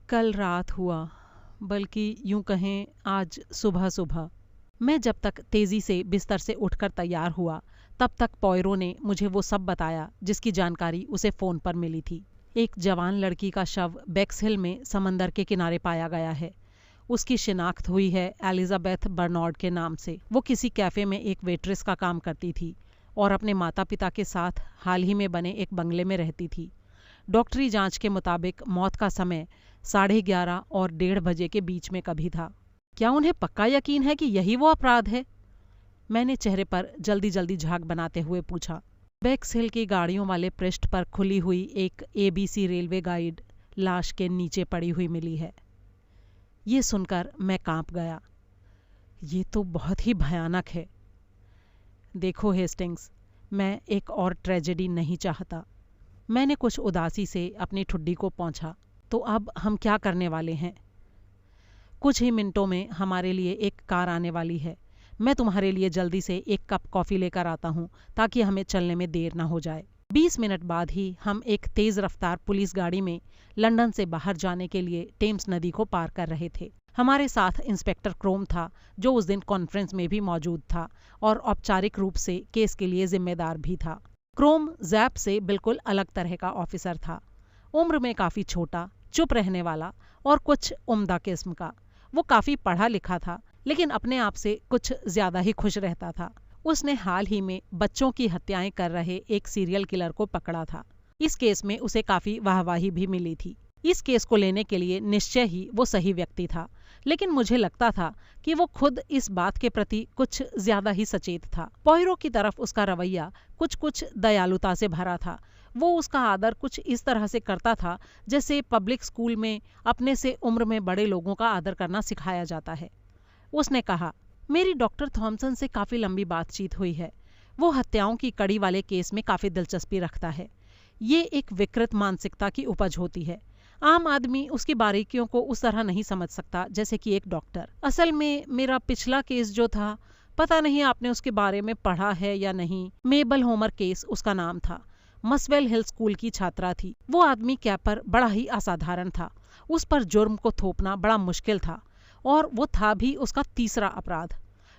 कल रात हुआ, बल्कि यूं कहें आज सुबह सुबह। मैं जब तक तेजी से बिस्तर से उठकर तैयार हुआ, तब तक पॉयरो ने मुझे वो सब बताया जिसकी जानकारी उसे फोन पर मिली थी। एक जवान लड़की का शव बेक्सहिल में समंदर के किनारे पाया गया है। उसकी शिनाख्त हुई है एलिजाबेथ बर्नार्ड के नाम से। वो किसी कैफे में एक वेट्रेस का काम करती थी और अपने माता पिता के साथ हाल ही में बने एक बंगले में रहती थी। डॉक्टरी जांच के मुताबिक मौत का समय 11:30 और 1:30 बजे के बीच में कभी था। क्या उन्हें पक्का यकीन है कि यही वो अपराध है? मैंने चेहरे पर जल्दी जल्दी झाग बनाते हुए पूछा। बेक्सहिल की गाड़ियों वाले पृष्ठ पर खुली हुई एक ABC रेलवे गाइड लाश के नीचे पड़ी हुई मिली है। ये सुनकर मैं कांप गया। ये तो बहुत ही भयानक है। देखो हेस्टिंग्स, मैं एक और ट्रेजेडी नहीं चाहता। मैंने कुछ उदासी से अपनी ठुड्डी को पोंछा। तो अब हम क्या करने वाले हैं? कुछ ही मिनटों में हमारे लिए एक कार आने वाली है। मैं तुम्हारे लिए जल्दी से एक कप कॉफ़ी लेकर आता हूँ ताकि हमें चलने में देर न हो जाए। 20 मिनट बाद ही हम एक तेज रफ्तार पुलिस गाड़ी में लंदन से बाहर जाने के लिए टेम्स नदी को पार कर रहे थे। हमारे साथ इंस्पेक्टर क्रोम था, जो उस दिन कॉन्फ्रेंस में भी मौजूद था और औपचारिक रूप से केस के लिए जिम्मेदार भी था। क्रोम जैप से बिल्कुल अलग तरह का ऑफिसर था। उम्र में काफ़ी छोटा, चुप रहने वाला और कुछ उम्दा किस्म का। वो काफ़ी पढ़ा लिखा था, लेकिन अपने आप से कुछ ज़्यादा ही खुश रहता था। उसने हाल ही में बच्चों की हत्याएं कर रहे एक सीरियल किलर को पकड़ा था। इस केस में उसे काफ़ी वाहवाही भी मिली थी। इस केस को लेने के लिए निश्चय ही वो सही व्यक्ति था, लेकिन मुझे लगता था कि वो खुद इस बात के प्रति कुछ ज्यादा ही सचेत था। पॉयरो की तरफ उसका रवैया कुछ दयालुता से भरा था। वो उसका आदर कुछ इस तरह से करता था जैसे पब्लिक स्कूल में अपने से उम्र में बड़े लोगों का आदर करना सिखाया जाता है। उसने कहा, मेरी डॉक्टर थॉमसन से काफ़ी लंबी बातचीत हुई है। वो हत्याओं की कड़ी वाले केस में काफ़ी दिलचस्पी रखता है। ये एक विकृत मानसिकता की उपज होती है। आम आदमी उसकी बारीकियों को उस तरह नहीं समझ सकता जैसे कि एक डॉक्टर। असल में मेरा पिछला केस जो था, पता नहीं आपने उसके बारे में पढ़ा है या नहीं। मेबल होमर केस उसका नाम था। मसवेल हिल स्कूल की छात्रा थी। वो आदमी कैपर बड़ा ही असाधारण था। उस पर जुर्म को थोपना बड़ा मुश्किल था, और वो था भी उसका तीसरा अपराध।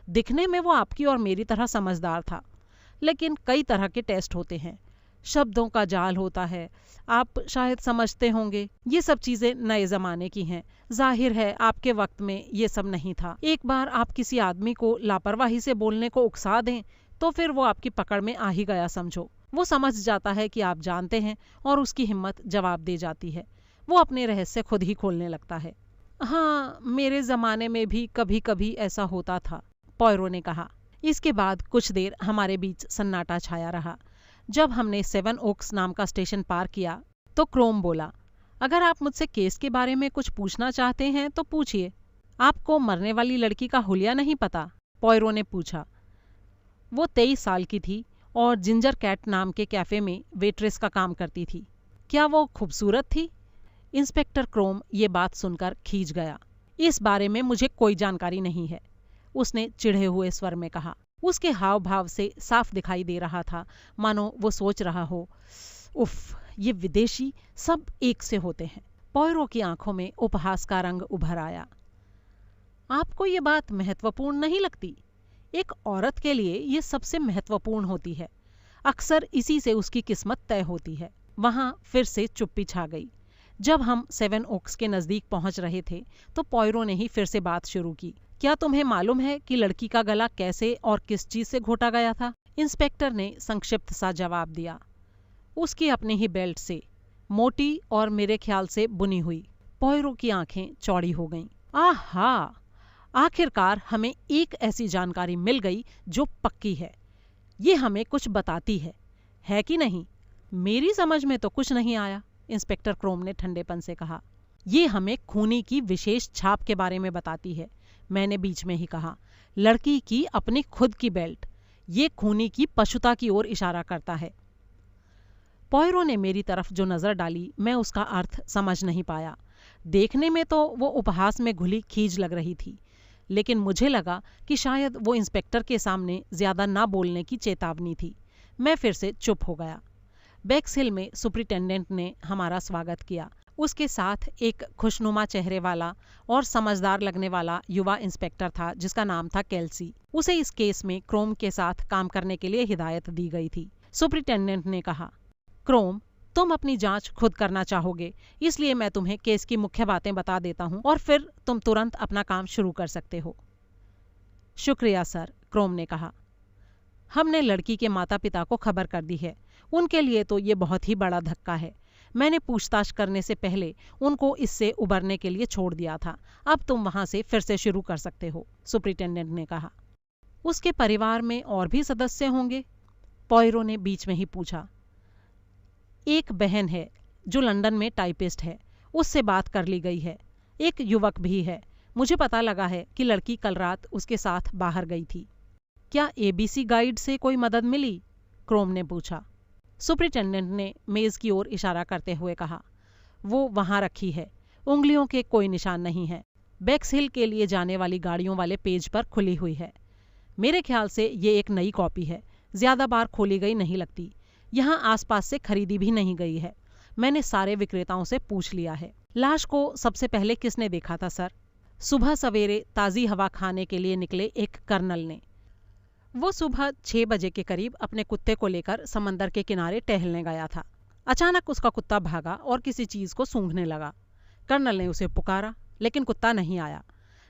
दिखने में वो आपकी और मेरी तरह समझदार था, लेकिन कई तरह के टेस्ट होते हैं, शब्दों का जाल होता है। आप शायद समझते होंगे, ये सब चीजें नए जमाने की हैं। जाहिर है आपके वक्त में ये सब नहीं था। एक बार आप किसी आदमी को लापरवाही से बोलने को उकसा दें तो फिर वो आपकी पकड़ में आ ही गया समझो। वो समझ जाता है कि आप जानते हैं और उसकी हिम्मत जवाब दे जाती है। वो अपने रहस्य खुद ही खोलने लगता है। हाँ, मेरे ज़माने में भी कभी कभी ऐसा होता था, पॉयरो ने कहा। इसके बाद कुछ देर हमारे बीच सन्नाटा छाया रहा। जब हमने 7 ओक्स नाम का स्टेशन पार किया तो क्रोम बोला, अगर आप मुझसे केस के बारे में कुछ पूछना चाहते हैं तो पूछिए। आपको मरने वाली लड़की का हुलिया नहीं पता? पॉयरो ने पूछा। वो 23 साल की थी और जिंजर कैट नाम के कैफे में वेट्रेस का काम करती थी। क्या वो खूबसूरत थी? इंस्पेक्टर क्रोम ये बात सुनकर खींच गया। इस बारे में मुझे कोई जानकारी नहीं है, उसने चिढ़े हुए स्वर में कहा। उसके हाव भाव से साफ दिखाई दे रहा था मानो वो सोच रहा हो, उफ, ये विदेशी सब एक से होते हैं। पॉयरो की आंखों में उपहास का रंग उभर आया। आपको ये बात महत्वपूर्ण नहीं लगती? एक औरत के लिए ये सबसे महत्वपूर्ण होती है। अक्सर इसी से उसकी किस्मत तय होती है। वहां फिर से चुप्पी छा गई। जब हम 7 ओक्स के नजदीक पहुंच रहे थे तो पॉयरो ने ही फिर से बात शुरू की। क्या तुम्हें मालूम है कि लड़की का गला कैसे और किस चीज से घोटा गया था? इंस्पेक्टर ने संक्षिप्त सा जवाब दिया। उसकी अपनी ही बेल्ट से, मोटी और मेरे ख्याल से बुनी हुई। पॉयरो की आंखें चौड़ी हो गईं। आहा, आखिरकार हमें एक ऐसी जानकारी मिल गई जो पक्की है। ये हमें कुछ बताती है कि नहीं? मेरी समझ में तो कुछ नहीं आया, इंस्पेक्टर क्रोम ने ठंडेपन से कहा। ये हमें खूनी की विशेष छाप के बारे में बताती है, मैंने बीच में ही कहा। लड़की की अपनी खुद की बेल्ट, ये खूनी की पशुता की ओर इशारा करता है। पॉयरो ने मेरी तरफ जो नजर डाली, मैं उसका अर्थ समझ नहीं पाया। देखने में तो वो उपहास में घुली खीज लग रही थी, लेकिन मुझे लगा कि शायद वो इंस्पेक्टर के सामने ज्यादा ना बोलने की चेतावनी थी। मैं फिर से चुप हो गया। बेक्स हिल में सुपरिटेंडेंट ने हमारा स्वागत किया। उसके साथ एक खुशनुमा चेहरे वाला और समझदार लगने वाला युवा इंस्पेक्टर था, जिसका नाम था केल्सी। उसे इस केस में क्रोम के साथ काम करने के लिए हिदायत दी गई थी। सुपरिटेंडेंट ने कहा, क्रोम, तुम अपनी जांच खुद करना चाहोगे, इसलिए मैं तुम्हें केस की मुख्य बातें बता देता हूं और फिर तुम तुरंत अपना काम शुरू कर सकते हो। शुक्रिया सर, क्रोम ने कहा। हमने लड़की के माता पिता को खबर कर दी है। उनके लिए तो ये बहुत ही बड़ा धक्का है। मैंने पूछताछ करने से पहले उनको इससे उबरने के लिए छोड़ दिया था। अब तुम वहां से फिर से शुरू कर सकते हो, सुपरिटेंडेंट ने कहा। उसके परिवार में और भी सदस्य होंगे? पॉयरो ने बीच में ही पूछा। एक बहन है जो लंदन में टाइपिस्ट है, उससे बात कर ली गई है। एक युवक भी है। मुझे पता लगा है कि लड़की कल रात उसके साथ बाहर गई थी। क्या ABC गाइड से कोई मदद मिली? क्रोम ने पूछा। सुपरिटेंडेंट ने मेज की ओर इशारा करते हुए कहा, वो वहां रखी है। उंगलियों के कोई निशान नहीं है। बेक्स हिल के लिए जाने वाली गाड़ियों वाले पेज पर खुली हुई है। मेरे ख्याल से ये एक नई कॉपी है, ज्यादा बार खोली गई नहीं लगती। यहाँ आसपास से खरीदी भी नहीं गई है। मैंने सारे विक्रेताओं से पूछ लिया है। लाश को सबसे पहले किसने देखा था सर? सुबह सवेरे ताज़ी हवा खाने के लिए निकले एक कर्नल ने। वो सुबह 6 बजे के करीब अपने कुत्ते को लेकर समंदर के किनारे टहलने गया था। अचानक उसका कुत्ता भागा और किसी चीज को सूंघने लगा। कर्नल ने उसे पुकारा, लेकिन कुत्ता नहीं आया।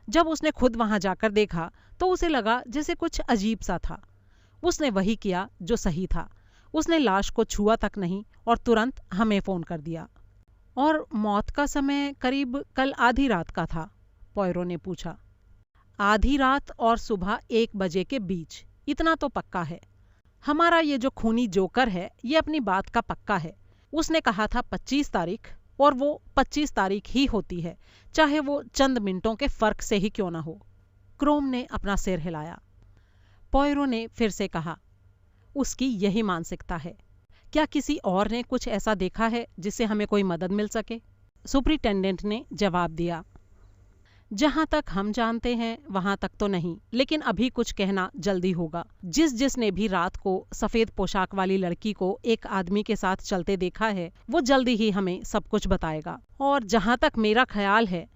जब उसने खुद वहां जाकर देखा तो उसे लगा जैसे कुछ अजीब सा था। उसने वही किया जो सही था। उसने लाश को छुआ तक नहीं और तुरंत हमें फोन कर दिया। और मौत का समय करीब कल आधी रात का था? पॉयरो ने पूछा। आधी रात और सुबह 1 बजे के बीच, इतना तो पक्का है। हमारा ये जो खूनी जोकर है, ये अपनी बात का पक्का है। उसने कहा था 25 तारीख, और वो 25 तारीख ही होती है, चाहे वो चंद मिनटों के फर्क से ही क्यों ना हो। क्रोम ने अपना सिर हिलाया। पॉयरो ने फिर से कहा, उसकी यही मानसिकता है। क्या किसी और ने कुछ ऐसा देखा है जिससे हमें कोई मदद मिल सके? सुपरिटेंडेंट ने जवाब दिया, जहां तक हम जानते हैं वहां तक तो नहीं, लेकिन अभी कुछ कहना जल्दी होगा। जिसने भी रात को सफेद पोशाक वाली लड़की को एक आदमी के साथ चलते देखा है, वो जल्दी ही हमें सब कुछ बताएगा। और जहां तक मेरा ख्याल है,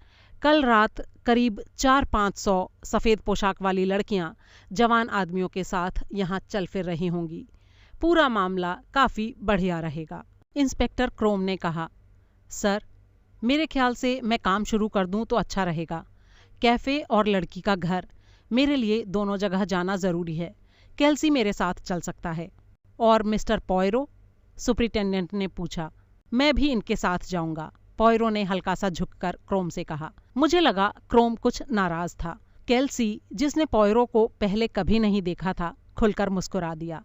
कल रात करीब 400-500 सफेद पोशाक वाली लड़कियां जवान आदमियों के साथ यहाँ चल फिर रही होंगी। पूरा मामला काफी बढ़िया रहेगा। इंस्पेक्टर क्रोम ने कहा, सर, मेरे ख्याल से मैं काम शुरू कर दूं तो अच्छा रहेगा। कैफे और लड़की का घर, मेरे लिए दोनों जगह जाना जरूरी है। केल्सी मेरे साथ चल सकता है। और मिस्टर पॉयरो? सुपरिटेंडेंट ने पूछा। मैं भी इनके साथ जाऊंगा, पॉयरो ने हल्का सा झुककर क्रोम से कहा। मुझे लगा क्रोम कुछ नाराज था। केल्सी, जिसने पॉयरो को पहले कभी नहीं देखा था, खुलकर मुस्कुरा दिया।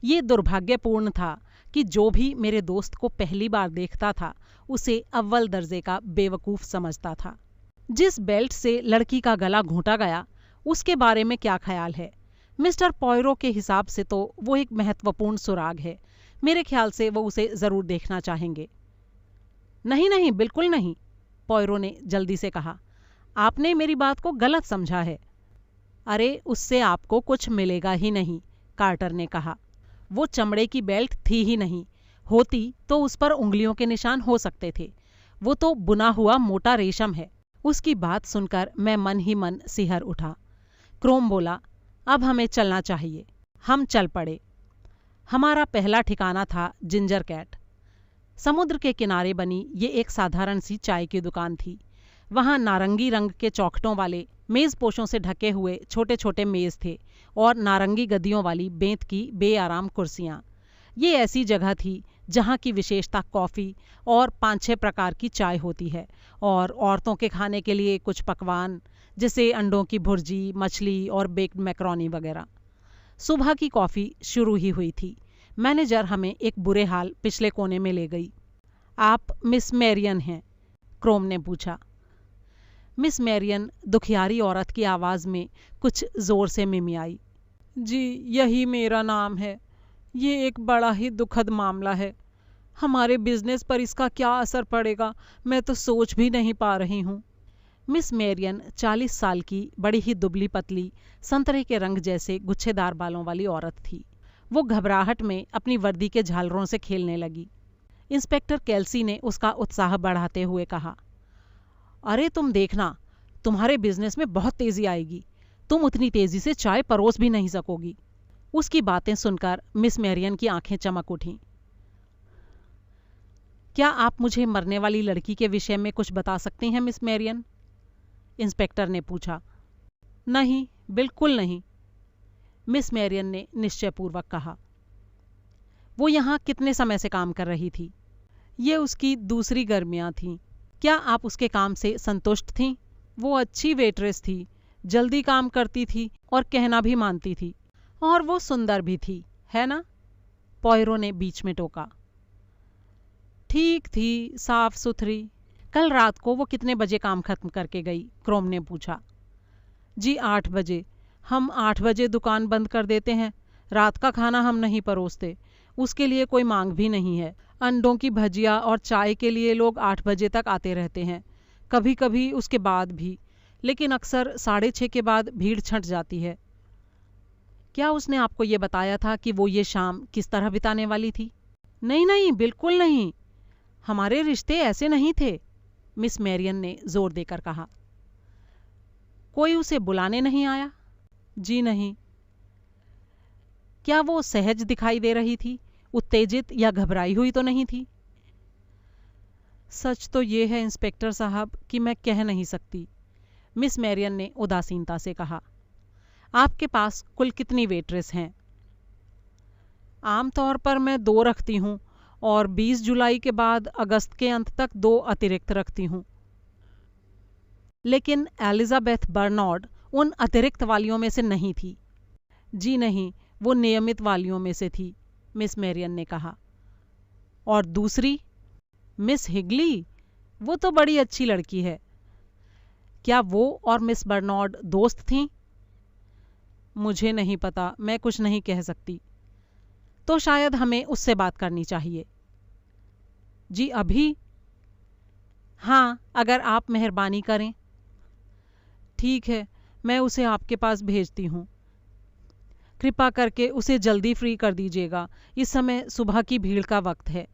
ये दुर्भाग्यपूर्ण था कि जो भी मेरे दोस्त को पहली बार देखता था, उसे अव्वल दर्जे का बेवकूफ समझता था। जिस बेल्ट से लड़की का गला घोंटा गया, उसके बारे में क्या ख्याल है? मिस्टर पॉयरो के हिसाब से तो वो एक महत्वपूर्ण सुराग है। मेरे ख्याल से वो उसे जरूर देखना चाहेंगे। नहीं नहीं, बिल्कुल नहीं, पॉयरो ने जल्दी से कहा। आपने मेरी बात को गलत समझा है। अरे, उससे आपको कुछ मिलेगा ही नहीं, कार्टर ने कहा। वो चमड़े की बेल्ट थी ही नहीं। होती तो उस पर उंगलियों के निशान हो सकते थे। वो तो बुना हुआ मोटा रेशम है। उसकी बात सुनकर मैं मन ही मन सिहर उठा। क्रोम बोला, अब हमें चलना चाहिए। हम चल पड़े। हमारा पहला ठिकाना था जिंजर कैट। समुद्र के किनारे बनी ये एक साधारण सी चाय की दुकान थी। वहां नारंगी रंग के चौखटों वाले मेज पोशों से ढके हुए छोटे छोटे मेज थे और नारंगी गद्दियों वाली बेंत की बेआराम कुर्सियां। ये ऐसी जगह थी जहां की विशेषता कॉफ़ी और 5-6 प्रकार की चाय होती है, और औरतों के खाने के लिए कुछ पकवान, जैसे अंडों की भुर्जी, मछली और बेक्ड मैक्रोनी वगैरह। सुबह की कॉफ़ी शुरू ही हुई थी। मैनेजर हमें एक बुरे हाल पिछले कोने में ले गई। आप मिस मैरियन हैं? क्रोम ने पूछा। मिस मैरियन दुखियारी औरत की आवाज़ में कुछ ज़ोर से मिमियाई। जी, यही मेरा नाम है। ये एक बड़ा ही दुखद मामला है। हमारे बिजनेस पर इसका क्या असर पड़ेगा, मैं तो सोच भी नहीं पा रही हूँ। मिस मैरियन 40 साल की, बड़ी ही दुबली पतली, संतरे के रंग जैसे गुच्छेदार बालों वाली औरत थी। वो घबराहट में अपनी वर्दी के झालरों से खेलने लगी। इंस्पेक्टर केल्सी ने उसका उत्साह बढ़ाते हुए कहा, अरे तुम देखना, तुम्हारे बिजनेस में बहुत तेजी आएगी। तुम उतनी तेजी से चाय परोस भी नहीं सकोगी। उसकी बातें सुनकर मिस मैरियन की आंखें चमक उठीं। क्या आप मुझे मरने वाली लड़की के विषय में कुछ बता सकती हैं मिस मैरियन? इंस्पेक्टर ने पूछा। नहीं, बिल्कुल नहीं, मिस मैरियन ने निश्चयपूर्वक कहा। वो यहाँ कितने समय से काम कर रही थी? ये उसकी दूसरी गर्मियाँ थीं। क्या आप उसके काम से संतुष्ट थीं? वो अच्छी वेट्रेस थी, जल्दी काम करती थी और कहना भी मानती थी। और वो सुंदर भी थी, है ना? पॉयरो ने बीच में टोका। ठीक थी, साफ सुथरी। कल रात को वो कितने बजे काम खत्म करके गई? क्रोम ने पूछा। जी 8 बजे। हम 8 बजे दुकान बंद कर देते हैं। रात का खाना हम नहीं परोसते, उसके लिए कोई मांग भी नहीं है। अंडों की भजिया और चाय के लिए लोग 8 बजे तक आते रहते हैं, कभी कभी उसके बाद भी, लेकिन अक्सर 6:30 के बाद भीड़ छंट जाती है। क्या उसने आपको ये बताया था कि वो ये शाम किस तरह बिताने वाली थी? नहीं नहीं, बिल्कुल नहीं। हमारे रिश्ते ऐसे नहीं थे, मिस मैरियन ने जोर देकर कहा। कोई उसे बुलाने नहीं आया? जी नहीं। क्या वो सहज दिखाई दे रही थी? उत्तेजित या घबराई हुई तो नहीं थी? सच तो ये है इंस्पेक्टर साहब कि मैं कह नहीं सकती, मिस मैरियन ने उदासीनता से कहा। आपके पास कुल कितनी वेट्रेस हैं? आमतौर पर मैं 2 रखती हूँ और 20 जुलाई के बाद अगस्त के अंत तक 2 अतिरिक्त रखती हूँ। लेकिन एलिजाबेथ बर्नार्ड उन अतिरिक्त वालियों में से नहीं थी। जी नहीं, वो नियमित वालियों में से थी, मिस मैरियन ने कहा। और दूसरी, मिस हिगली, वो तो बड़ी अच्छी लड़की है। क्या वो और मिस बर्नार्ड दोस्त थीं? मुझे नहीं पता, मैं कुछ नहीं कह सकती। तो शायद हमें उससे बात करनी चाहिए। जी अभी? हाँ, अगर आप मेहरबानी करें। ठीक है, मैं उसे आपके पास भेजती हूँ। कृपा करके उसे जल्दी फ्री कर दीजिएगा, इस समय सुबह की भीड़ का वक्त है।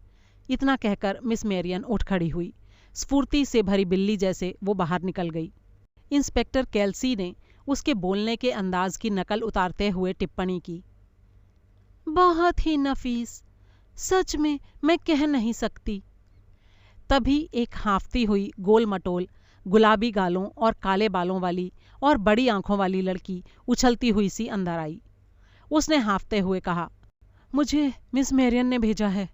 इतना कहकर मिस मैरियन उठ खड़ी हुई। स्फूर्ति से भरी बिल्ली जैसे वो बाहर निकल गई। इंस्पेक्टर केल्सी ने उसके बोलने के अंदाज की नकल उतारते हुए टिप्पणी की। बहुत ही नफीस, सच में मैं कह नहीं सकती। तभी एक हांफती हुई, गोल मटोल, गुलाबी गालों और काले बालों वाली और बड़ी आंखों वाली लड़की उछलती हुई सी अंदर आई। उसने हांफते हुए कहा, मुझे मिस मैरियन ने भेजा है।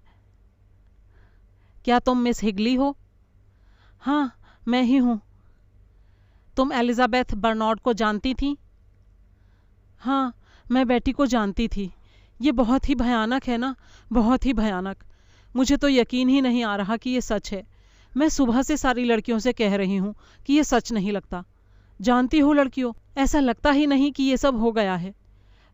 क्या तुम मिस हिगली हो? हाँ, मैं ही हूँ। तुम एलिजाबेथ बर्नार्ड को जानती थी? हाँ, मैं बेटी को जानती थी। ये बहुत ही भयानक है ना, बहुत ही भयानक। मुझे तो यकीन ही नहीं आ रहा कि ये सच है। मैं सुबह से सारी लड़कियों से कह रही हूँ कि ये सच नहीं लगता। जानती हो लड़कियों, ऐसा लगता ही नहीं कि ये सब हो गया है।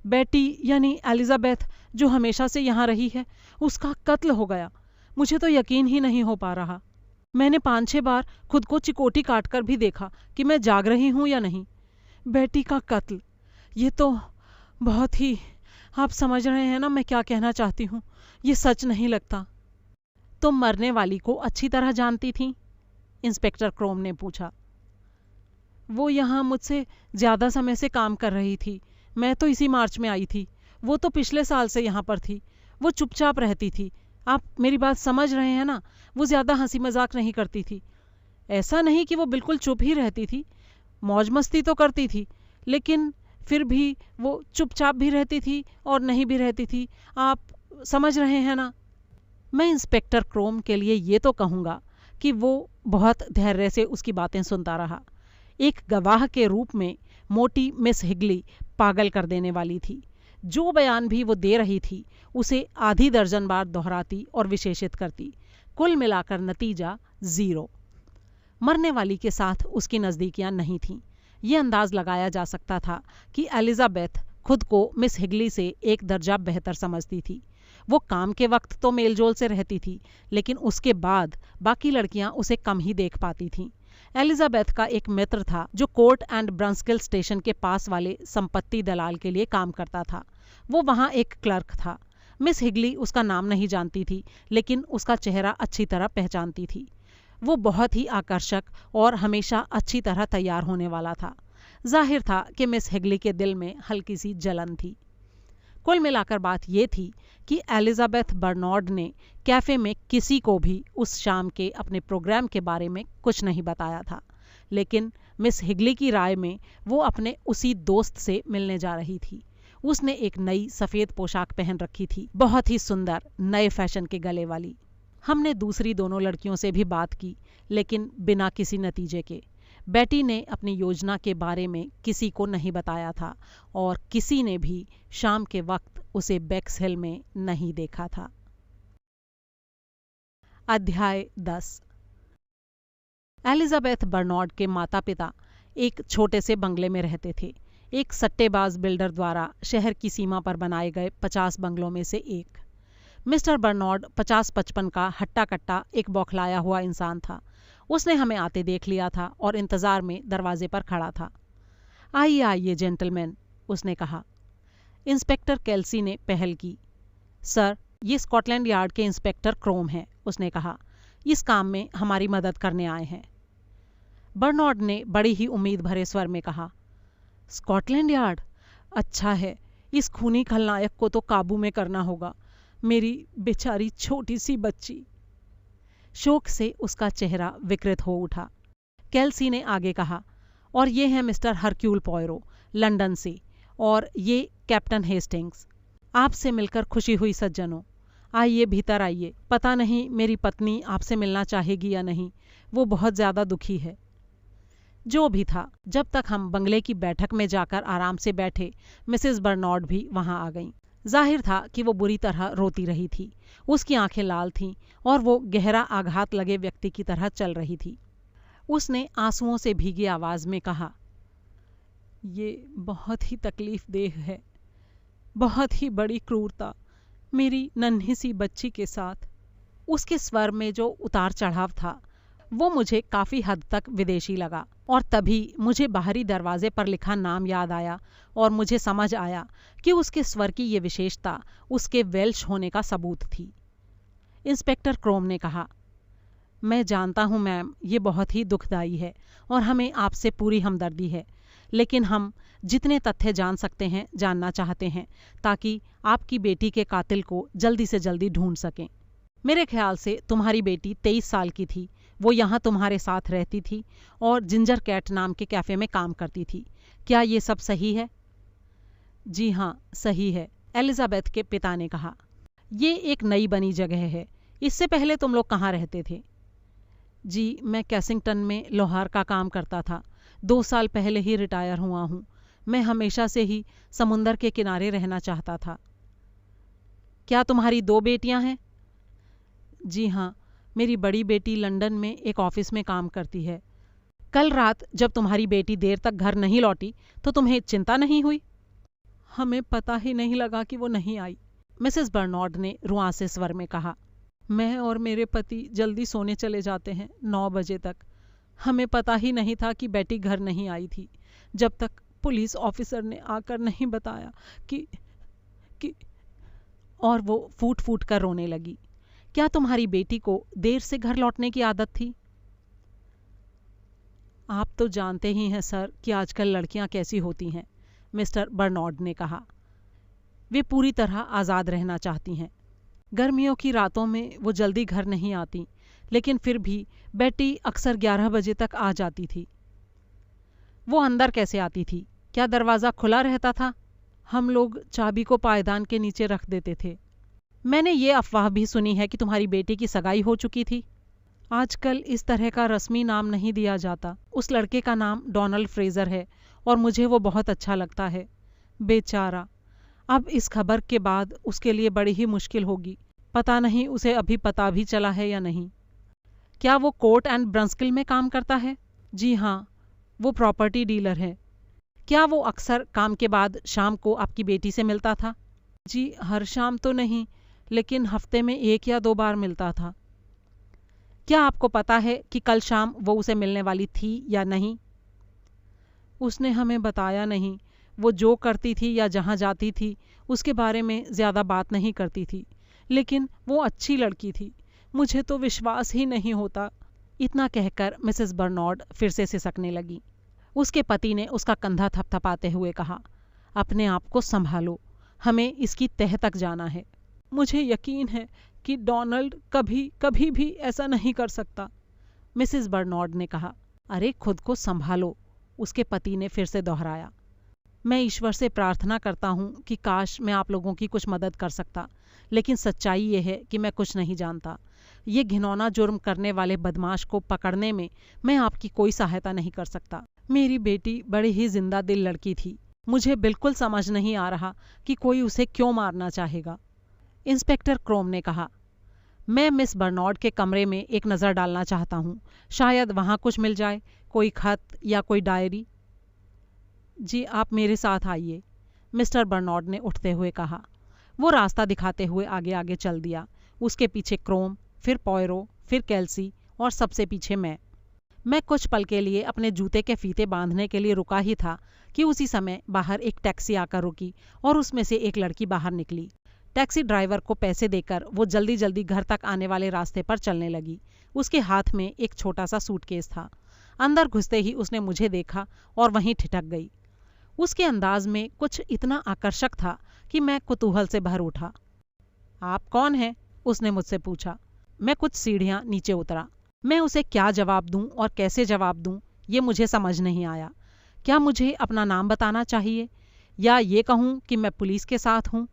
बेटी यानी एलिजाबेथ, जो हमेशा से यहाँ रही है, उसका कत्ल हो गया। मुझे तो यकीन ही नहीं हो पा रहा। मैंने 5-6 बार खुद को चिकोटी काट कर भी देखा कि मैं जाग रही हूँ या नहीं। बेटी का कत्ल, ये तो बहुत ही, आप समझ रहे हैं ना मैं क्या कहना चाहती हूँ। ये सच नहीं लगता। तुम मरने वाली को अच्छी तरह जानती थी? इंस्पेक्टर क्रोम ने पूछा। वो यहाँ मुझसे ज़्यादा समय से काम कर रही थी। मैं तो इसी मार्च में आई थी। वो तो पिछले साल से यहाँ पर थी। वो चुपचाप रहती थी। आप मेरी बात समझ रहे हैं ना? वो ज़्यादा हंसी मजाक नहीं करती थी। ऐसा नहीं कि वो बिल्कुल चुप ही रहती थी, मौज मस्ती तो करती थी, लेकिन फिर भी वो चुपचाप भी रहती थी और नहीं भी रहती थी। आप समझ रहे हैं ना? मैं इंस्पेक्टर क्रोम के लिए ये तो कहूँगा कि वो बहुत धैर्य से उसकी बातें सुनता रहा। एक गवाह के रूप में मोटी मिस हिगली पागल कर देने वाली थी। जो बयान भी वो दे रही थी उसे आधी दर्जन बार दोहराती और विशेषित करती। कुल मिलाकर नतीजा 0। मरने वाली के साथ उसकी नज़दीकियां नहीं थीं। ये अंदाज लगाया जा सकता था कि एलिजाबेथ खुद को मिस हिगली से एक दर्जा बेहतर समझती थी। वो काम के वक्त तो मेलजोल से रहती थी, लेकिन उसके बाद बाकी लड़कियां उसे कम ही देख पाती थीं। एलिजाबेथ का एक मित्र था जो कोर्ट एंड ब्रंस्किल स्टेशन के पास वाले संपत्ति दलाल के लिए काम करता था। वो वहाँ एक क्लर्क था। मिस हिगली उसका नाम नहीं जानती थी, लेकिन उसका चेहरा अच्छी तरह पहचानती थी। वो बहुत ही आकर्षक और हमेशा अच्छी तरह तैयार होने वाला था। जाहिर था कि मिस हिगली के दिल में हल्की सी जलन थी। कुल मिलाकर बात ये थी कि एलिजाबेथ बर्नार्ड ने कैफ़े में किसी को भी उस शाम के अपने प्रोग्राम के बारे में कुछ नहीं बताया था, लेकिन मिस हिगली की राय में वो अपने उसी दोस्त से मिलने जा रही थी। उसने एक नई सफ़ेद पोशाक पहन रखी थी, बहुत ही सुंदर, नए फैशन के गले वाली। हमने दूसरी दोनों लड़कियों से भी बात की, लेकिन बिना किसी नतीजे के। बेटी ने अपनी योजना के बारे में किसी को नहीं बताया था और किसी ने भी शाम के वक्त उसे बेक्स हिल में नहीं देखा था। अध्याय 10। एलिजाबेथ बर्नार्ड के माता पिता एक छोटे से बंगले में रहते थे, एक सट्टेबाज बिल्डर द्वारा शहर की सीमा पर बनाए गए 50 बंगलों में से एक। मिस्टर बर्नार्ड 50-55 का हट्टा कट्टा एक बौखलाया हुआ इंसान था। उसने हमें आते देख लिया था और इंतजार में दरवाजे पर खड़ा था। आइए आइए जेंटलमैन, उसने कहा। इंस्पेक्टर केल्सी ने पहल की। सर, ये स्कॉटलैंड यार्ड के इंस्पेक्टर क्रोम हैं, उसने कहा। इस काम में हमारी मदद करने आए हैं। बर्नार्ड ने बड़ी ही उम्मीद भरे स्वर में कहा। Scotland yard? अच्छा है, इस खूनी खलनायक को तो काबू में करना होगा। मेरी बेचारी छोटी सी बच्ची। शोक से उसका चेहरा विकृत हो उठा। केल्सी ने आगे कहा, और ये हैं मिस्टर हरक्यूल पॉयरो, लंदन से, और ये कैप्टन हेस्टिंग्स। आपसे मिलकर खुशी हुई सज्जनों। आइए भीतर आइए। पता नहीं मेरी पत्नी आपसे मिलना चाहेगी या नहीं, वो बहुत ज़्यादा दुखी है। जो भी था, जब तक हम बंगले की बैठक में जाकर आराम से बैठे, मिसेस बर्नार्ड भी वहां आ गईं। जाहिर था कि वो बुरी तरह रोती रही थी। उसकी आंखें लाल थीं और वो गहरा आघात लगे व्यक्ति की तरह चल रही थी। उसने आंसुओं से भीगी आवाज में कहा, ये बहुत ही तकलीफदेह है, बहुत ही बड़ी क्रूरता मेरी नन्ही सी बच्ची के साथ। उसके स्वर में जो उतार चढ़ाव था वो मुझे काफ़ी हद तक विदेशी लगा, और तभी मुझे बाहरी दरवाजे पर लिखा नाम याद आया और मुझे समझ आया कि उसके स्वर की ये विशेषता उसके वेल्श होने का सबूत थी। इंस्पेक्टर क्रोम ने कहा, मैं जानता हूँ मैम, ये बहुत ही दुखदाई है और हमें आपसे पूरी हमदर्दी है, लेकिन हम जितने तथ्य जान सकते हैं जानना चाहते हैं, ताकि आपकी बेटी के कातिल को जल्दी से जल्दी ढूंढ सकें। मेरे ख्याल से तुम्हारी बेटी 23 साल की थी। वो यहाँ तुम्हारे साथ रहती थी और जिंजर कैट नाम के कैफ़े में काम करती थी। क्या ये सब सही है? जी हाँ, सही है, एलिजाबेथ के पिता ने कहा। ये एक नई बनी जगह है। इससे पहले तुम लोग कहाँ रहते थे? जी, मैं कैसिंगटन में लोहार का काम करता था। 2 साल पहले ही रिटायर हुआ हूँ। मैं हमेशा से ही समुंदर के किनारे रहना चाहता था। क्या तुम्हारी 2 बेटियां हैं? जी हाँ, मेरी बड़ी बेटी लंदन में एक ऑफिस में काम करती है। कल रात जब तुम्हारी बेटी देर तक घर नहीं लौटी तो तुम्हें चिंता नहीं हुई? हमें पता ही नहीं लगा कि वो नहीं आई, मिसेस बर्नार्ड ने रुआंसे स्वर में कहा। मैं और मेरे पति जल्दी सोने चले जाते हैं 9 बजे तक। हमें पता ही नहीं था कि बेटी घर नहीं आई थी, जब तक पुलिस ऑफिसर ने आकर नहीं बताया कि और वो फूट फूट कर रोने लगी। क्या तुम्हारी बेटी को देर से घर लौटने की आदत थी? आप तो जानते ही हैं सर कि आजकल लड़कियां कैसी होती हैं, मिस्टर बर्नार्ड ने कहा। वे पूरी तरह आज़ाद रहना चाहती हैं। गर्मियों की रातों में वो जल्दी घर नहीं आती, लेकिन फिर भी बेटी अक्सर 11 बजे तक आ जाती थी। वो अंदर कैसे आती थी? क्या दरवाज़ा खुला रहता था? हम लोग चाबी को पायदान के नीचे रख देते थे। मैंने ये अफवाह भी सुनी है कि तुम्हारी बेटी की सगाई हो चुकी थी। आजकल इस तरह का रस्मी नाम नहीं दिया जाता। उस लड़के का नाम डोनाल्ड फ्रेजर है और मुझे वो बहुत अच्छा लगता है। बेचारा, अब इस खबर के बाद उसके लिए बड़ी ही मुश्किल होगी। पता नहीं उसे अभी पता भी चला है या नहीं। क्या वो कोर्ट एंड ब्रंस्किल में काम करता है? जी हाँ, वो प्रॉपर्टी डीलर है। क्या वो अक्सर काम के बाद शाम को आपकी बेटी से मिलता था? जी, हर शाम तो नहीं, लेकिन हफ्ते में 1 या 2 बार मिलता था। क्या आपको पता है कि कल शाम वो उसे मिलने वाली थी या नहीं? उसने हमें बताया नहीं। वो जो करती थी या जहाँ जाती थी उसके बारे में ज़्यादा बात नहीं करती थी, लेकिन वो अच्छी लड़की थी। मुझे तो विश्वास ही नहीं होता। इतना कहकर मिसेस बर्नार्ड फिर से सिसकने लगी। उसके पति ने उसका कंधा थपथपाते हुए कहा, अपने आप को संभालो, हमें इसकी तह तक जाना है। मुझे यकीन है कि डोनाल्ड कभी कभी भी ऐसा नहीं कर सकता, मिसेस बर्नार्ड ने कहा। अरे खुद को संभालो, उसके पति ने फिर से दोहराया। मैं ईश्वर से प्रार्थना करता हूँ कि काश मैं आप लोगों की कुछ मदद कर सकता, लेकिन सच्चाई ये है कि मैं कुछ नहीं जानता। ये घिनौना जुर्म करने वाले बदमाश को पकड़ने में मैं आपकी कोई सहायता नहीं कर सकता। मेरी बेटी बड़ी ही जिंदा दिल लड़की थी। मुझे बिल्कुल समझ नहीं आ रहा कि कोई उसे क्यों मारना चाहेगा। इंस्पेक्टर क्रोम ने कहा, मैं मिस बर्नार्ड के कमरे में एक नज़र डालना चाहता हूँ। शायद वहाँ कुछ मिल जाए, कोई खत या कोई डायरी। जी, आप मेरे साथ आइए, मिस्टर बर्नार्ड ने उठते हुए कहा। वो रास्ता दिखाते हुए आगे आगे चल दिया। उसके पीछे क्रोम, फिर पॉयरो, फिर कैल्सी और सबसे पीछे मैं कुछ पल के लिए अपने जूते के फीते बांधने के लिए रुका ही था कि उसी समय बाहर एक टैक्सी आकर रुकी और उसमें से एक लड़की बाहर निकली। टैक्सी ड्राइवर को पैसे देकर वो जल्दी जल्दी घर तक आने वाले रास्ते पर चलने लगी। उसके हाथ में एक छोटा सा सूटकेस था। अंदर घुसते ही उसने मुझे देखा और वहीं ठिठक गई। उसके अंदाज में कुछ इतना आकर्षक था कि मैं कुतूहल से भर उठा। आप कौन हैं? उसने मुझसे पूछा। मैं कुछ सीढ़ियां नीचे उतरा। मैं उसे क्या जवाब दूं और कैसे जवाब दूं, ये मुझे समझ नहीं आया। क्या मुझे अपना नाम बताना चाहिए या ये कहूं कि मैं पुलिस के साथ हूं?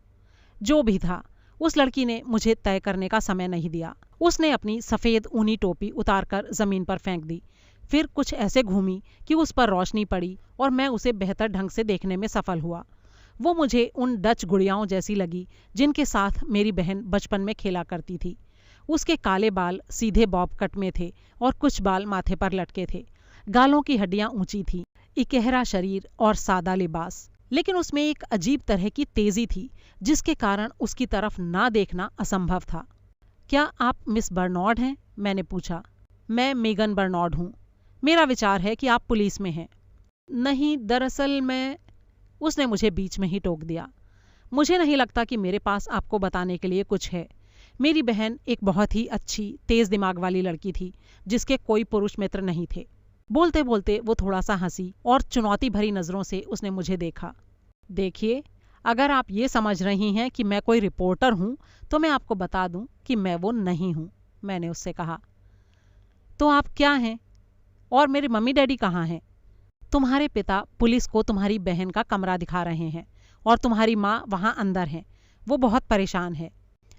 जो भी था, उस लड़की ने मुझे तय करने का समय नहीं दिया। उसने अपनी सफ़ेद ऊनी टोपी उतारकर ज़मीन पर फेंक दी, फिर कुछ ऐसे घूमी कि उस पर रोशनी पड़ी और मैं उसे बेहतर ढंग से देखने में सफल हुआ। वो मुझे उन डच गुड़ियाओं जैसी लगी जिनके साथ मेरी बहन बचपन में खेला करती थी। उसके काले बाल सीधे बॉब कट में थे और कुछ बाल माथे पर लटके थे। गालों की हड्डियां ऊंची थी, इकहरा शरीर और सादा लिबास, लेकिन उसमें एक अजीब तरह की तेजी थी जिसके कारण उसकी तरफ ना देखना असंभव था। क्या आप मिस बर्नार्ड हैं? मैंने पूछा। मैं मेगन बर्नार्ड हूँ। मेरा विचार है कि आप पुलिस में हैं। नहीं, दरअसल मैं... उसने मुझे बीच में ही टोक दिया। मुझे नहीं लगता कि मेरे पास आपको बताने के लिए कुछ है। मेरी बहन एक बहुत ही अच्छी तेज दिमाग वाली लड़की थी जिसके कोई पुरुष मित्र नहीं थे। बोलते बोलते वो थोड़ा सा हंसी और चुनौती भरी नजरों से उसने मुझे देखा। देखिए, अगर आप ये समझ रही हैं कि मैं कोई रिपोर्टर हूं तो मैं आपको बता दूं कि मैं वो नहीं हूं, मैंने उससे कहा। तो आप क्या हैं? और मेरे मम्मी डैडी कहाँ हैं? तुम्हारे पिता पुलिस को तुम्हारी बहन का कमरा दिखा रहे हैं और तुम्हारी माँ वहाँ अंदर हैं। वो बहुत परेशान है।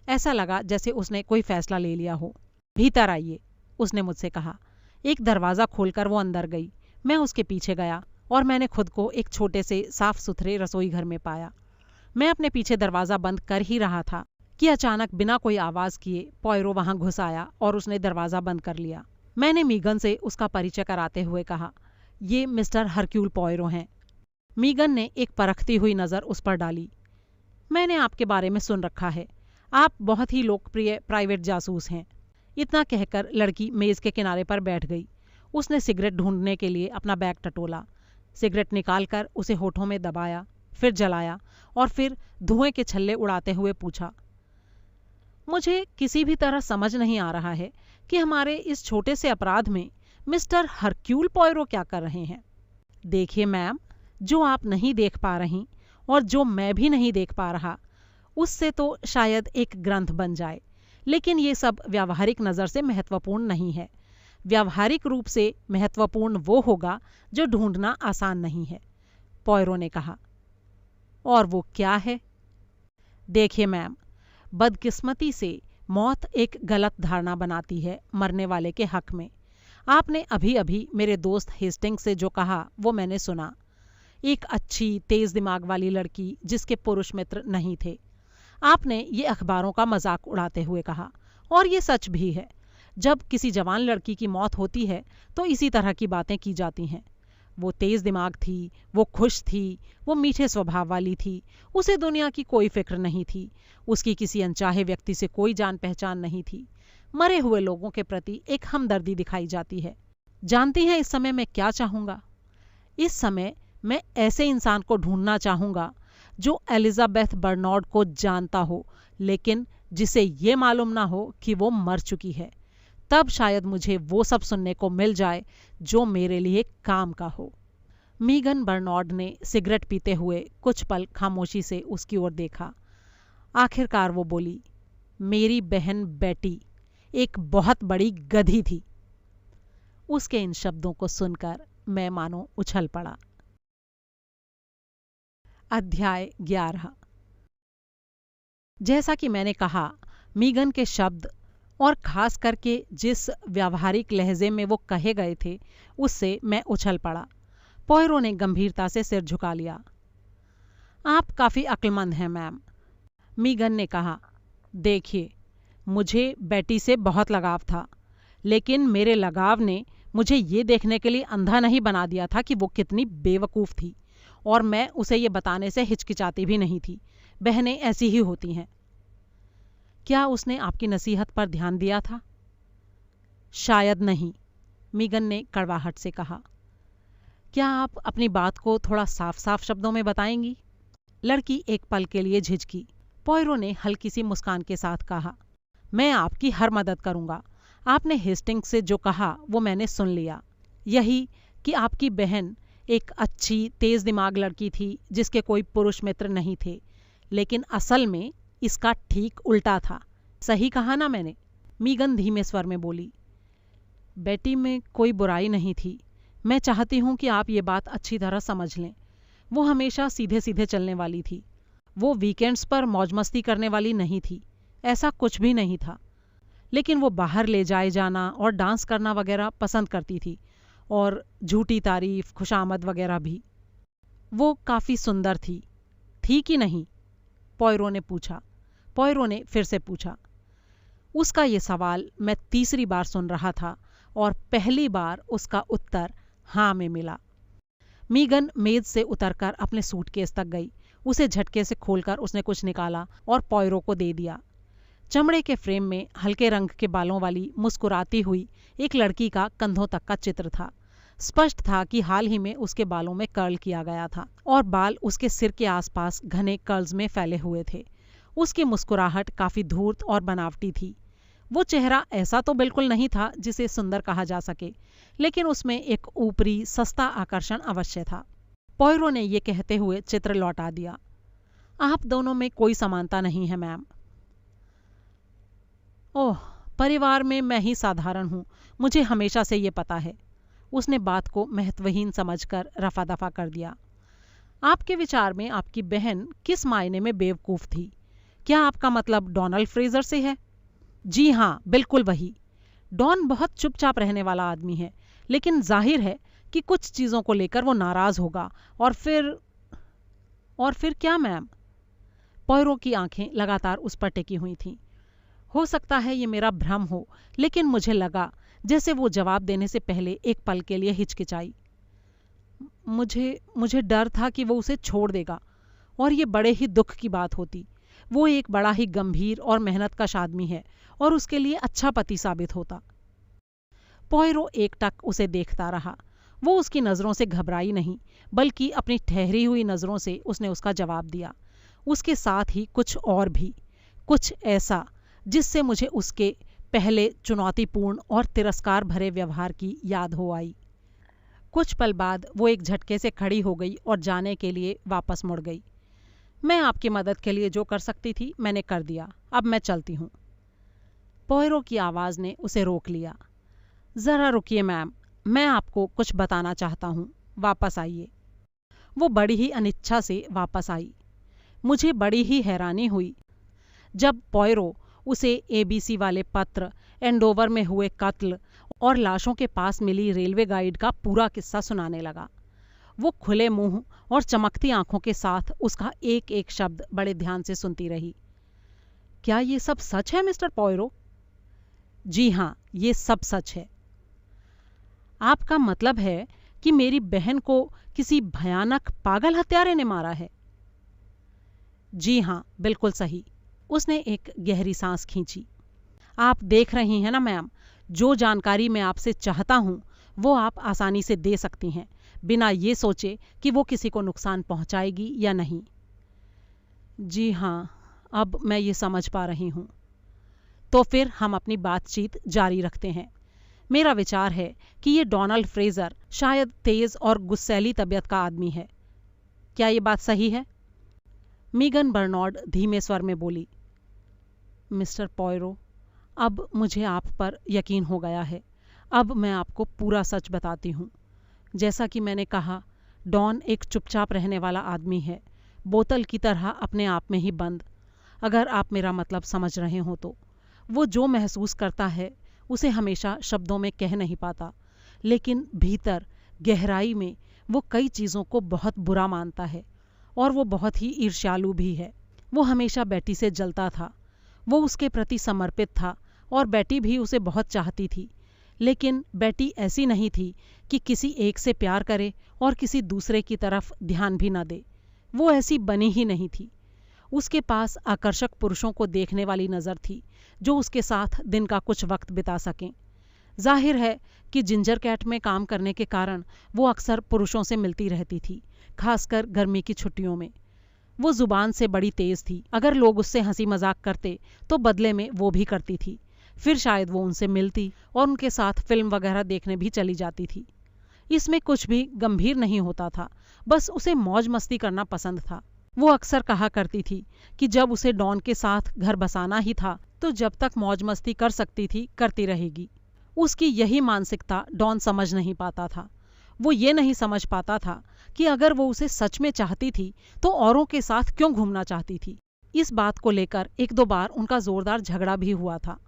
ऐसा लगा जैसे उसने कोई फैसला ले लिया हो। भीतर आइए, उसने मुझसे कहा। एक दरवाज़ा खोलकर वो अंदर गई। मैं उसके पीछे गया और मैंने खुद को एक छोटे से साफ सुथरे रसोई घर में पाया। मैं अपने पीछे दरवाज़ा बंद कर ही रहा था कि अचानक बिना कोई आवाज़ किए पॉयरो वहाँ घुस आया और उसने दरवाज़ा बंद कर लिया। मैंने मीगन से उसका परिचय कराते हुए कहा, ये मिस्टर हरक्यूल पॉयरो हैं। मीगन ने एक परखती हुई नज़र उस पर डाली। मैंने आपके बारे में सुन रखा है, आप बहुत ही लोकप्रिय प्राइवेट जासूस हैं। इतना कहकर लड़की मेज़ के किनारे पर बैठ गई। उसने सिगरेट ढूंढने के लिए अपना बैग टटोला। सिगरेट निकालकर उसे होठों में दबाया, फिर जलाया और फिर धुएं के छल्ले उड़ाते हुए पूछा, मुझे किसी भी तरह समझ नहीं आ रहा है कि हमारे इस छोटे से अपराध में मिस्टर हरक्यूल पॉयरो क्या कर रहे हैं। देखिए मैम, जो आप नहीं देख पा रही और जो मैं भी नहीं देख पा रहा, उससे तो शायद एक ग्रंथ बन जाए, लेकिन ये सब व्यावहारिक नज़र से महत्वपूर्ण नहीं है। व्यावहारिक रूप से महत्वपूर्ण वो होगा जो ढूंढना आसान नहीं है, पॉयरो ने कहा। और वो क्या है? देखिए मैम, बदकिस्मती से मौत एक गलत धारणा बनाती है मरने वाले के हक में। आपने अभी अभी मेरे दोस्त हेस्टिंग्स से जो कहा वो मैंने सुना। एक अच्छी तेज दिमाग वाली लड़की जिसके पुरुष मित्र नहीं थे। आपने ये अखबारों का मजाक उड़ाते हुए कहा, और ये सच भी है। जब किसी जवान लड़की की मौत होती है तो इसी तरह की बातें की जाती हैं। वो तेज दिमाग थी, वो खुश थी, वो मीठे स्वभाव वाली थी, उसे दुनिया की कोई फिक्र नहीं थी, उसकी किसी अनचाहे व्यक्ति से कोई जान पहचान नहीं थी। मरे हुए लोगों के प्रति एक हमदर्दी दिखाई जाती है। जानती हैं इस समय मैं क्या चाहूँगा? इस समय मैं ऐसे इंसान को ढूंढना चाहूँगा जो एलिजाबेथ बर्नार्ड को जानता हो, लेकिन जिसे ये मालूम ना हो कि वो मर चुकी है। तब शायद मुझे वो सब सुनने को मिल जाए जो मेरे लिए काम का हो। मीगन बर्नार्ड ने सिगरेट पीते हुए कुछ पल खामोशी से उसकी ओर देखा। आखिरकार वो बोली, मेरी बहन बेटी एक बहुत बड़ी गधी थी। उसके इन शब्दों को सुनकर मैं मानो उछल पड़ा। अध्याय 11। जैसा कि मैंने कहा, मीगन के शब्द और खास करके जिस व्यावहारिक लहजे में वो कहे गए थे, उससे मैं उछल पड़ा। पोयरो ने गंभीरता से सिर झुका लिया। आप काफी अक्लमंद हैं मैम, मीगन ने कहा। देखिए, मुझे बेटी से बहुत लगाव था, लेकिन मेरे लगाव ने मुझे ये देखने के लिए अंधा नहीं बना दिया था कि वो कितनी बेवकूफ़ थी, और मैं उसे ये बताने से हिचकिचाती भी नहीं थी। बहनें ऐसी ही होती हैं। क्या उसने आपकी नसीहत पर ध्यान दिया था? शायद नहीं, मीगन ने कड़वाहट से कहा। क्या आप अपनी बात को थोड़ा साफ साफ शब्दों में बताएंगी? लड़की एक पल के लिए झिझकी। पोयरो ने हल्की सी मुस्कान के साथ कहा, मैं आपकी हर मदद करूंगा। आपने हेस्टिंग्स से जो कहा वो मैंने सुन लिया। यही कि आपकी बहन एक अच्छी तेज दिमाग लड़की थी जिसके कोई पुरुष मित्र नहीं थे, लेकिन असल में इसका ठीक उल्टा था। सही कहा ना मैंने? मीगन धीमे स्वर में बोली। बेटी में कोई बुराई नहीं थी। मैं चाहती हूं कि आप ये बात अच्छी तरह समझ लें। वो हमेशा सीधे सीधे चलने वाली थी। वो वीकेंड्स पर मौज मस्ती करने वाली नहीं थी, ऐसा कुछ भी नहीं था। लेकिन वो बाहर ले जाए जाना और डांस करना वगैरह पसंद करती थी, और झूठी तारीफ, खुशामद वगैरह भी। वो काफ़ी सुंदर थी कि नहीं? पोयरो ने फिर से पूछा। उसका ये सवाल मैं तीसरी बार सुन रहा था, और पहली बार उसका उत्तर हाँ में मिला। मीगन मेज से उतरकर अपने सूटकेस तक गई। उसे झटके से खोलकर उसने कुछ निकाला और पोयरो को दे दिया। चमड़े के फ्रेम में हल्के रंग के बालों वाली मुस्कुराती हुई एक लड़की का कंधों तक का चित्र था। स्पष्ट था कि हाल ही में उसके बालों में कर्ल किया गया था, और बाल उसके सिर के आसपास घने कर्ल्स में फैले हुए थे। उसकी मुस्कुराहट काफी धूर्त और बनावटी थी। वो चेहरा ऐसा तो बिल्कुल नहीं था जिसे सुंदर कहा जा सके, लेकिन उसमें एक ऊपरी सस्ता आकर्षण अवश्य था। पोयरो ने ये कहते हुए चित्र लौटा दिया। आप दोनों में कोई समानता नहीं है मैम। ओह, परिवार में मैं ही साधारण हूँ, मुझे हमेशा से ये पता है। उसने बात को महत्वहीन समझकर रफा दफा कर दिया। आपके विचार में आपकी बहन किस मायने में बेवकूफ़ थी? क्या आपका मतलब डोनाल्ड फ्रेजर से है? जी हाँ, बिल्कुल वही। डॉन बहुत चुपचाप रहने वाला आदमी है, लेकिन जाहिर है कि कुछ चीज़ों को लेकर वो नाराज़ होगा, और फिर क्या मैम? पोयरो की आंखें लगातार उस पर टिकी हुई थीं। हो सकता है ये मेरा भ्रम हो, लेकिन मुझे लगा जैसे वो जवाब देने से पहले एक पल के लिए हिचकिचाई। मुझे डर था कि वो उसे छोड़ देगा, और ये बड़े ही दुख की बात होती। वो एक बड़ा ही गंभीर और मेहनतकश आदमी है, और उसके लिए अच्छा पति साबित होता। पोयरो एकटक उसे देखता रहा। वो उसकी नज़रों से घबराई नहीं, बल्कि अपनी ठहरी हुई नज़रों से उसने उसका जवाब दिया। उसके साथ ही कुछ और भी, कुछ ऐसा जिससे मुझे उसके पहले चुनौतीपूर्ण और तिरस्कार भरे व्यवहार की याद हो आई। कुछ पल बाद वो एक झटके से खड़ी हो गई और जाने के लिए वापस मुड़ गई। मैं आपकी मदद के लिए जो कर सकती थी मैंने कर दिया, अब मैं चलती हूँ। पोयरो की आवाज़ ने उसे रोक लिया। ज़रा रुकिए मैम, मैं आपको कुछ बताना चाहता हूँ, वापस आइए। वो बड़ी ही अनिच्छा से वापस आई। मुझे बड़ी ही हैरानी हुई जब पोयरो उसे एबीसी वाले पत्र, एंडोवर में हुए कत्ल और लाशों के पास मिली रेलवे गाइड का पूरा किस्सा सुनाने लगा। वो खुले मुंह और चमकती आंखों के साथ उसका एक एक शब्द बड़े ध्यान से सुनती रही। क्या ये सब सच है मिस्टर पॉयरो? जी हाँ, ये सब सच है। आपका मतलब है कि मेरी बहन को किसी भयानक पागल हत्यारे ने मारा है? जी हाँ, बिल्कुल सही। उसने एक गहरी सांस खींची। आप देख रही हैं ना मैम, जो जानकारी मैं आपसे चाहता हूं वो आप आसानी से दे सकती हैं, बिना ये सोचे कि वो किसी को नुकसान पहुंचाएगी या नहीं। जी हाँ, अब मैं ये समझ पा रही हूँ। तो फिर हम अपनी बातचीत जारी रखते हैं। मेरा विचार है कि ये डोनाल्ड फ्रेजर शायद तेज और गुस्सैली तबीयत का आदमी है। क्या ये बात सही है? मीगन बर्नार्ड धीमे स्वर में बोली। मिस्टर पॉयरो, अब मुझे आप पर यकीन हो गया है। अब मैं आपको पूरा सच बताती हूँ। जैसा कि मैंने कहा, डॉन एक चुपचाप रहने वाला आदमी है, बोतल की तरह अपने आप में ही बंद। अगर आप मेरा मतलब समझ रहे हो तो वो जो महसूस करता है उसे हमेशा शब्दों में कह नहीं पाता, लेकिन भीतर गहराई में वो कई चीज़ों को बहुत बुरा मानता है और वो बहुत ही ईर्ष्यालु भी है। वो हमेशा बेटी से जलता था। वो उसके प्रति समर्पित था और बेटी भी उसे बहुत चाहती थी, लेकिन बेटी ऐसी नहीं थी कि किसी एक से प्यार करे और किसी दूसरे की तरफ ध्यान भी न दे। वो ऐसी बनी ही नहीं थी। उसके पास आकर्षक पुरुषों को देखने वाली नज़र थी जो उसके साथ दिन का कुछ वक्त बिता सकें। जाहिर है कि जिंजर कैट में काम करने के कारण वो अक्सर पुरुषों से मिलती रहती थी, खासकर गर्मी की छुट्टियों में। वो जुबान से बड़ी तेज थी। अगर लोग उससे हंसी मजाक करते तो बदले में वो भी करती थी। फिर शायद वो उनसे मिलती और उनके साथ फिल्म वगैरह देखने भी चली जाती थी। इसमें कुछ भी गंभीर नहीं होता था, बस उसे मौज मस्ती करना पसंद था। वो अक्सर कहा करती थी कि जब उसे डॉन के साथ घर बसाना ही था तो जब तक मौज मस्ती कर सकती थी करती रहेगी। उसकी यही मानसिकता डॉन समझ नहीं पाता था। वो ये नहीं समझ पाता था कि अगर वो उसे सच में चाहती थी तो औरों के साथ क्यों घूमना चाहती थी। इस बात को लेकर एक दो बार उनका जोरदार झगड़ा भी हुआ था।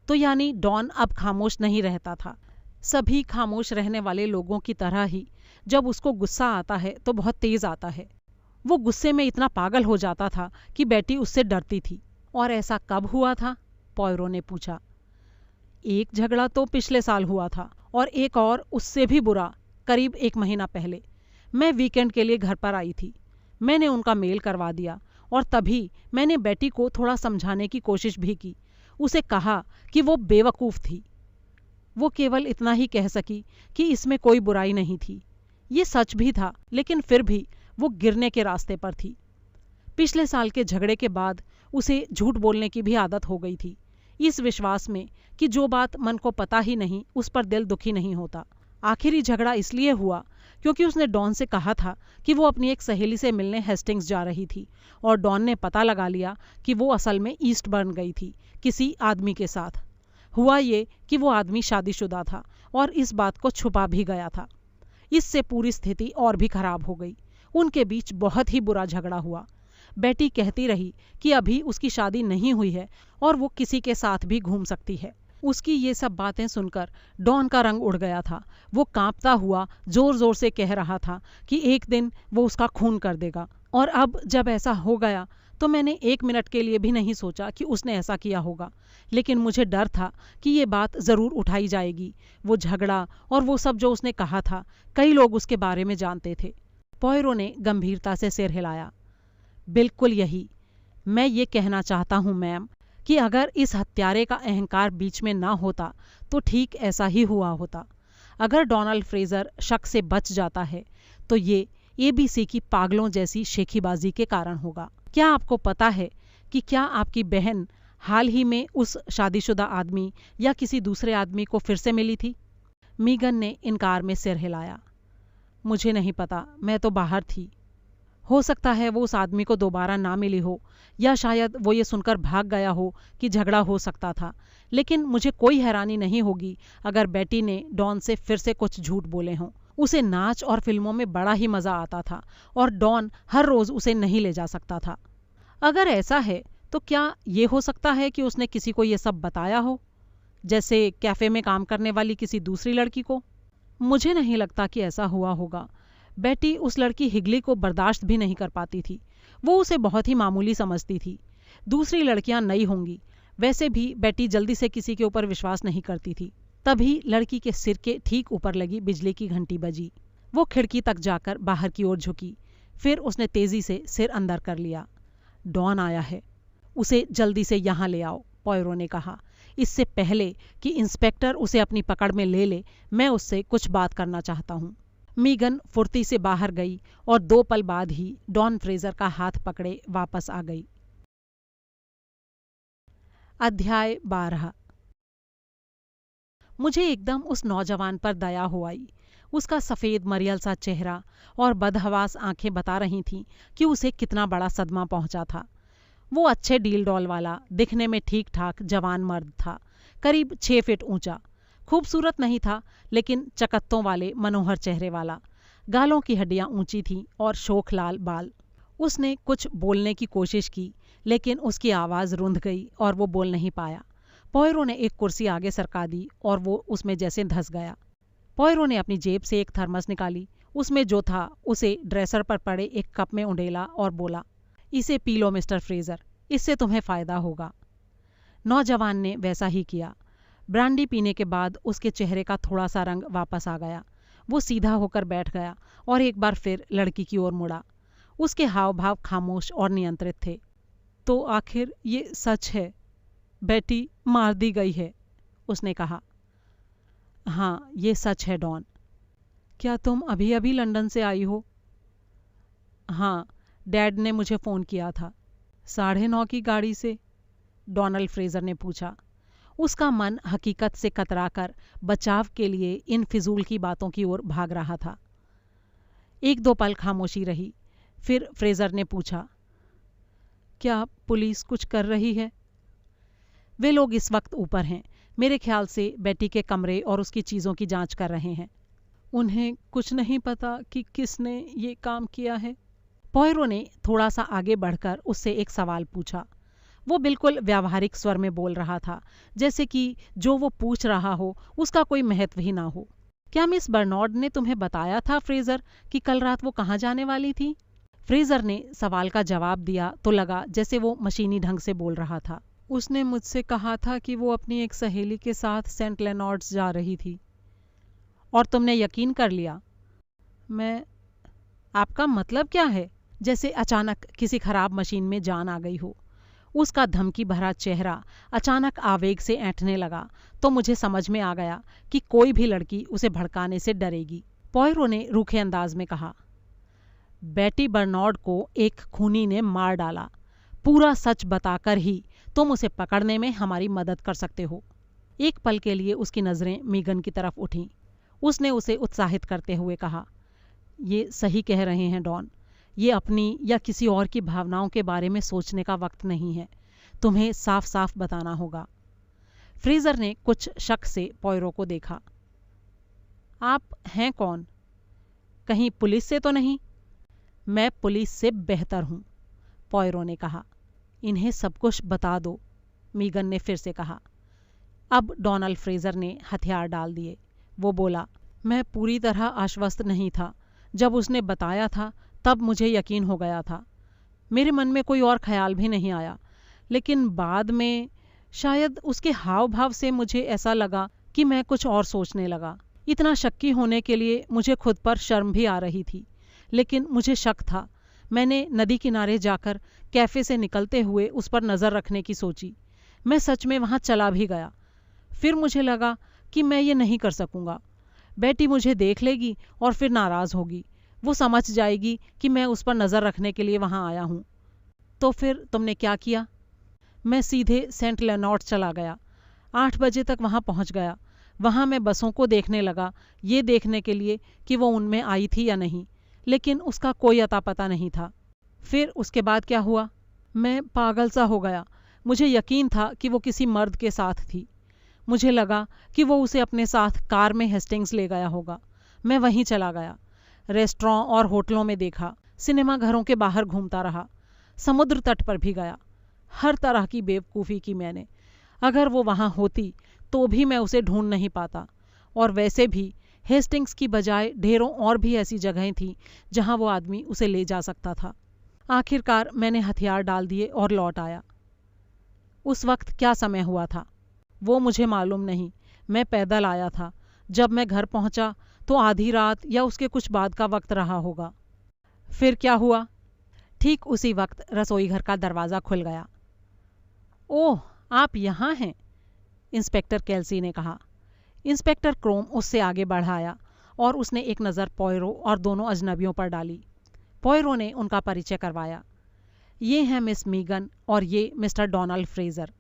तो यानी डॉन अब खामोश नहीं रहता था। सभी खामोश रहने वाले लोगों की तरह ही जब उसको गुस्सा आता है तो बहुत तेज आता है। वो गुस्से में इतना पागल हो जाता था कि बेटी उससे डरती थी। और ऐसा कब हुआ था? पॉयरो ने पूछा। एक झगड़ा तो पिछले साल हुआ था और एक और उससे भी बुरा करीब 1 महीना पहले। मैं वीकेंड के लिए घर पर आई थी। मैंने उनका मेल करवा दिया और तभी मैंने बेटी को थोड़ा समझाने की कोशिश भी की। उसे कहा कि वो बेवकूफ़ थी। वो केवल इतना ही कह सकी कि इसमें कोई बुराई नहीं थी। ये सच भी था, लेकिन फिर भी वो गिरने के रास्ते पर थी। पिछले साल के झगड़े के बाद उसे झूठ बोलने की भी आदत हो गई थी, इस विश्वास में कि जो बात मन को पता ही नहीं उस पर दिल दुखी नहीं होता। आखिरी झगड़ा इसलिए हुआ क्योंकि उसने डॉन से कहा था कि वो अपनी एक सहेली से मिलने हेस्टिंग्स जा रही थी और डॉन ने पता लगा लिया कि वो असल में ईस्टबर्न गई थी किसी आदमी के साथ। हुआ ये कि वो आदमी शादीशुदा था और इस बात को छुपा भी गया था। इससे पूरी स्थिति और भी खराब हो गई। उनके बीच बहुत ही बुरा झगड़ा हुआ। बेटी कहती रही कि अभी उसकी शादी नहीं हुई है और वो किसी के साथ भी घूम सकती है। उसकी ये सब बातें सुनकर डॉन का रंग उड़ गया था। वो कांपता हुआ जोर जोर से कह रहा था कि एक दिन वो उसका खून कर देगा। और अब जब ऐसा हो गया तो मैंने 1 मिनट के लिए भी नहीं सोचा कि उसने ऐसा किया होगा, लेकिन मुझे डर था कि ये बात ज़रूर उठाई जाएगी। वो झगड़ा और वो सब जो उसने कहा था, कई लोग उसके बारे में जानते थे। पॉयरो ने गंभीरता से सिर हिलाया। बिल्कुल यही मैं ये कहना चाहता हूँ मैम, कि अगर इस हत्यारे का अहंकार बीच में ना होता तो ठीक ऐसा ही हुआ होता। अगर डोनाल्ड फ्रेजर शक से बच जाता है तो ये ABC की पागलों जैसी शेखीबाजी के कारण होगा। क्या आपको पता है कि क्या आपकी बहन हाल ही में उस शादीशुदा आदमी या किसी दूसरे आदमी को फिर से मिली थी? मीगन ने इनकार में सिर हिलाया। मुझे नहीं पता, मैं तो बाहर थी। हो सकता है वो उस आदमी को दोबारा ना मिली हो, या शायद वो ये सुनकर भाग गया हो कि झगड़ा हो सकता था। लेकिन मुझे कोई हैरानी नहीं होगी अगर बेटी ने डॉन से फिर से कुछ झूठ बोले हों। उसे नाच और फिल्मों में बड़ा ही मज़ा आता था और डॉन हर रोज़ उसे नहीं ले जा सकता था। अगर ऐसा है तो क्या ये हो सकता है कि उसने किसी को ये सब बताया हो, जैसे कैफ़े में काम करने वाली किसी दूसरी लड़की को? मुझे नहीं लगता कि ऐसा हुआ होगा। बेटी उस लड़की हिगली को बर्दाश्त भी नहीं कर पाती थी। वो उसे बहुत ही मामूली समझती थी। दूसरी लड़कियां नई होंगी, वैसे भी बेटी जल्दी से किसी के ऊपर विश्वास नहीं करती थी। तभी लड़की के सिर के ठीक ऊपर लगी बिजली की घंटी बजी। वो खिड़की तक जाकर बाहर की ओर झुकी, फिर उसने तेजी से सिर अंदर कर लिया। डॉन आया है, उसे जल्दी से यहाँ ले आओ, पॉयरो ने कहा। इससे पहले कि इंस्पेक्टर उसे अपनी पकड़ में ले ले, मैं उससे कुछ बात करना चाहता हूँ। मीगन फुर्ती से बाहर गई और 2 पल बाद ही डॉन फ्रेजर का हाथ पकड़े वापस आ गई। अध्याय 12। मुझे एकदम उस नौजवान पर दया हो आई। उसका सफेद मरियल सा चेहरा और बदहवास आंखें बता रही थीं कि उसे कितना बड़ा सदमा पहुंचा था। वो अच्छे डील डॉल वाला, दिखने में ठीक ठाक जवान मर्द था, करीब 6 फीट ऊंचा। खूबसूरत नहीं था, लेकिन चकत्तों वाले मनोहर चेहरे वाला। गालों की हड्डियां ऊंची थीं और शोख लाल बाल। उसने कुछ बोलने की कोशिश की, लेकिन उसकी आवाज़ रुंध गई और वो बोल नहीं पाया। पॉयरो ने एक कुर्सी आगे सरका दी और वो उसमें जैसे धंस गया। पॉयरो ने अपनी जेब से एक थर्मस निकाली, उसमें जो था उसे ड्रेसर पर पड़े एक कप में उंडेला और बोला, इसे पी लो मिस्टर फ्रेजर, इससे तुम्हें फ़ायदा होगा। नौजवान ने वैसा ही किया। ब्रांडी पीने के बाद उसके चेहरे का थोड़ा सा रंग वापस आ गया। वो सीधा होकर बैठ गया और एक बार फिर लड़की की ओर मुड़ा। उसके हाव भाव खामोश और नियंत्रित थे। तो आखिर ये सच है, बेटी मार दी गई है, उसने कहा। हाँ, ये सच है डॉन। क्या तुम अभी अभी लंदन से आई हो? हाँ, डैड ने मुझे फ़ोन किया था। 9:30 की गाड़ी से? डोनाल्ड फ्रेजर ने पूछा। उसका मन हकीकत से कतराकर बचाव के लिए इन फिजूल की बातों की ओर भाग रहा था। 1-2 पल खामोशी रही, फिर फ्रेजर ने पूछा, क्या पुलिस कुछ कर रही है? वे लोग इस वक्त ऊपर हैं, मेरे ख्याल से बेटी के कमरे और उसकी चीज़ों की जांच कर रहे हैं। उन्हें कुछ नहीं पता कि किसने ये काम किया है? पॉयरो ने थोड़ा सा आगे बढ़कर उससे एक सवाल पूछा। वो बिल्कुल व्यावहारिक स्वर में बोल रहा था, जैसे कि जो वो पूछ रहा हो उसका कोई महत्व ही ना हो। क्या मिस बर्नार्ड ने तुम्हें बताया था फ्रेजर कि कल रात वो कहाँ जाने वाली थी? फ्रेजर ने सवाल का जवाब दिया तो लगा जैसे वो मशीनी ढंग से बोल रहा था। उसने मुझसे कहा था कि वो अपनी एक सहेली के साथ सेंट लेनॉर्ड्स जा रही थी। और तुमने यकीन कर लिया? मैं... आपका मतलब क्या है? जैसे अचानक किसी खराब मशीन में जान आ गई हो। उसका धमकी भरा चेहरा अचानक आवेग से ऐंठने लगा तो मुझे समझ में आ गया कि कोई भी लड़की उसे भड़काने से डरेगी। पॉयरो ने रूखे अंदाज में कहा, बेटी बर्नार्ड को एक खूनी ने मार डाला। पूरा सच बताकर ही तुम उसे पकड़ने में हमारी मदद कर सकते हो। एक पल के लिए उसकी नज़रें मीगन की तरफ उठीं। उसने उसे उत्साहित करते हुए कहा, ये सही कह रहे हैं डॉन, ये अपनी या किसी और की भावनाओं के बारे में सोचने का वक्त नहीं है। तुम्हें साफ साफ बताना होगा। फ्रेजर ने कुछ शक से पॉयरो को देखा। आप हैं कौन? कहीं पुलिस से तो नहीं? मैं पुलिस से बेहतर हूं, पॉयरो ने कहा। इन्हें सब कुछ बता दो, मीगन ने फिर से कहा। अब डोनाल्ड फ्रेजर ने हथियार डाल दिए। वो बोला, मैं पूरी तरह आश्वस्त नहीं था। जब उसने बताया था तब मुझे यकीन हो गया था। मेरे मन में कोई और ख्याल भी नहीं आया, लेकिन बाद में शायद उसके हाव भाव से मुझे ऐसा लगा कि मैं कुछ और सोचने लगा। इतना शक्की होने के लिए मुझे खुद पर शर्म भी आ रही थी, लेकिन मुझे शक था। मैंने नदी किनारे जाकर कैफ़े से निकलते हुए उस पर नज़र रखने की सोची। मैं सच में वहाँ चला भी गया। फिर मुझे लगा कि मैं ये नहीं कर सकूँगा। बेटी मुझे देख लेगी और फिर नाराज़ होगी। वो समझ जाएगी कि मैं उस पर नज़र रखने के लिए वहाँ आया हूँ। तो फिर तुमने क्या किया? मैं सीधे सेंट लेनॉर्ड्स चला गया। 8 बजे तक वहाँ पहुँच गया। वहाँ मैं बसों को देखने लगा, ये देखने के लिए कि वो उनमें आई थी या नहीं, लेकिन उसका कोई अता पता नहीं था। फिर उसके बाद क्या हुआ? मैं पागल सा हो गया। मुझे यकीन था कि वो किसी मर्द के साथ थी। मुझे लगा कि वो उसे अपने साथ कार में हेस्टिंग्स ले गया होगा। मैं वहीं चला गया। रेस्टोरेंट और होटलों में देखा, सिनेमा घरों के बाहर घूमता रहा, समुद्र तट पर भी गया। हर तरह की बेवकूफ़ी की मैंने। अगर वो वहाँ होती तो भी मैं उसे ढूंढ नहीं पाता। और वैसे भी हेस्टिंग्स की बजाय ढेरों और भी ऐसी जगहें थीं जहां वो आदमी उसे ले जा सकता था। आखिरकार मैंने हथियार डाल दिए और लौट आया। उस वक्त क्या समय हुआ था वो मुझे मालूम नहीं। मैं पैदल आया था। जब मैं घर पहुंचा तो आधी रात या उसके कुछ बाद का वक्त रहा होगा। फिर क्या हुआ? ठीक उसी वक्त रसोई घर का दरवाज़ा खुल गया। ओह, आप यहाँ हैं, इंस्पेक्टर केल्सी ने कहा। इंस्पेक्टर क्रोम उससे आगे बढ़ाया और उसने एक नज़र पॉयरो और दोनों अजनबियों पर डाली। पॉयरो ने उनका परिचय करवाया। ये हैं मिस मीगन और ये मिस्टर डोनाल्ड फ्रेजर।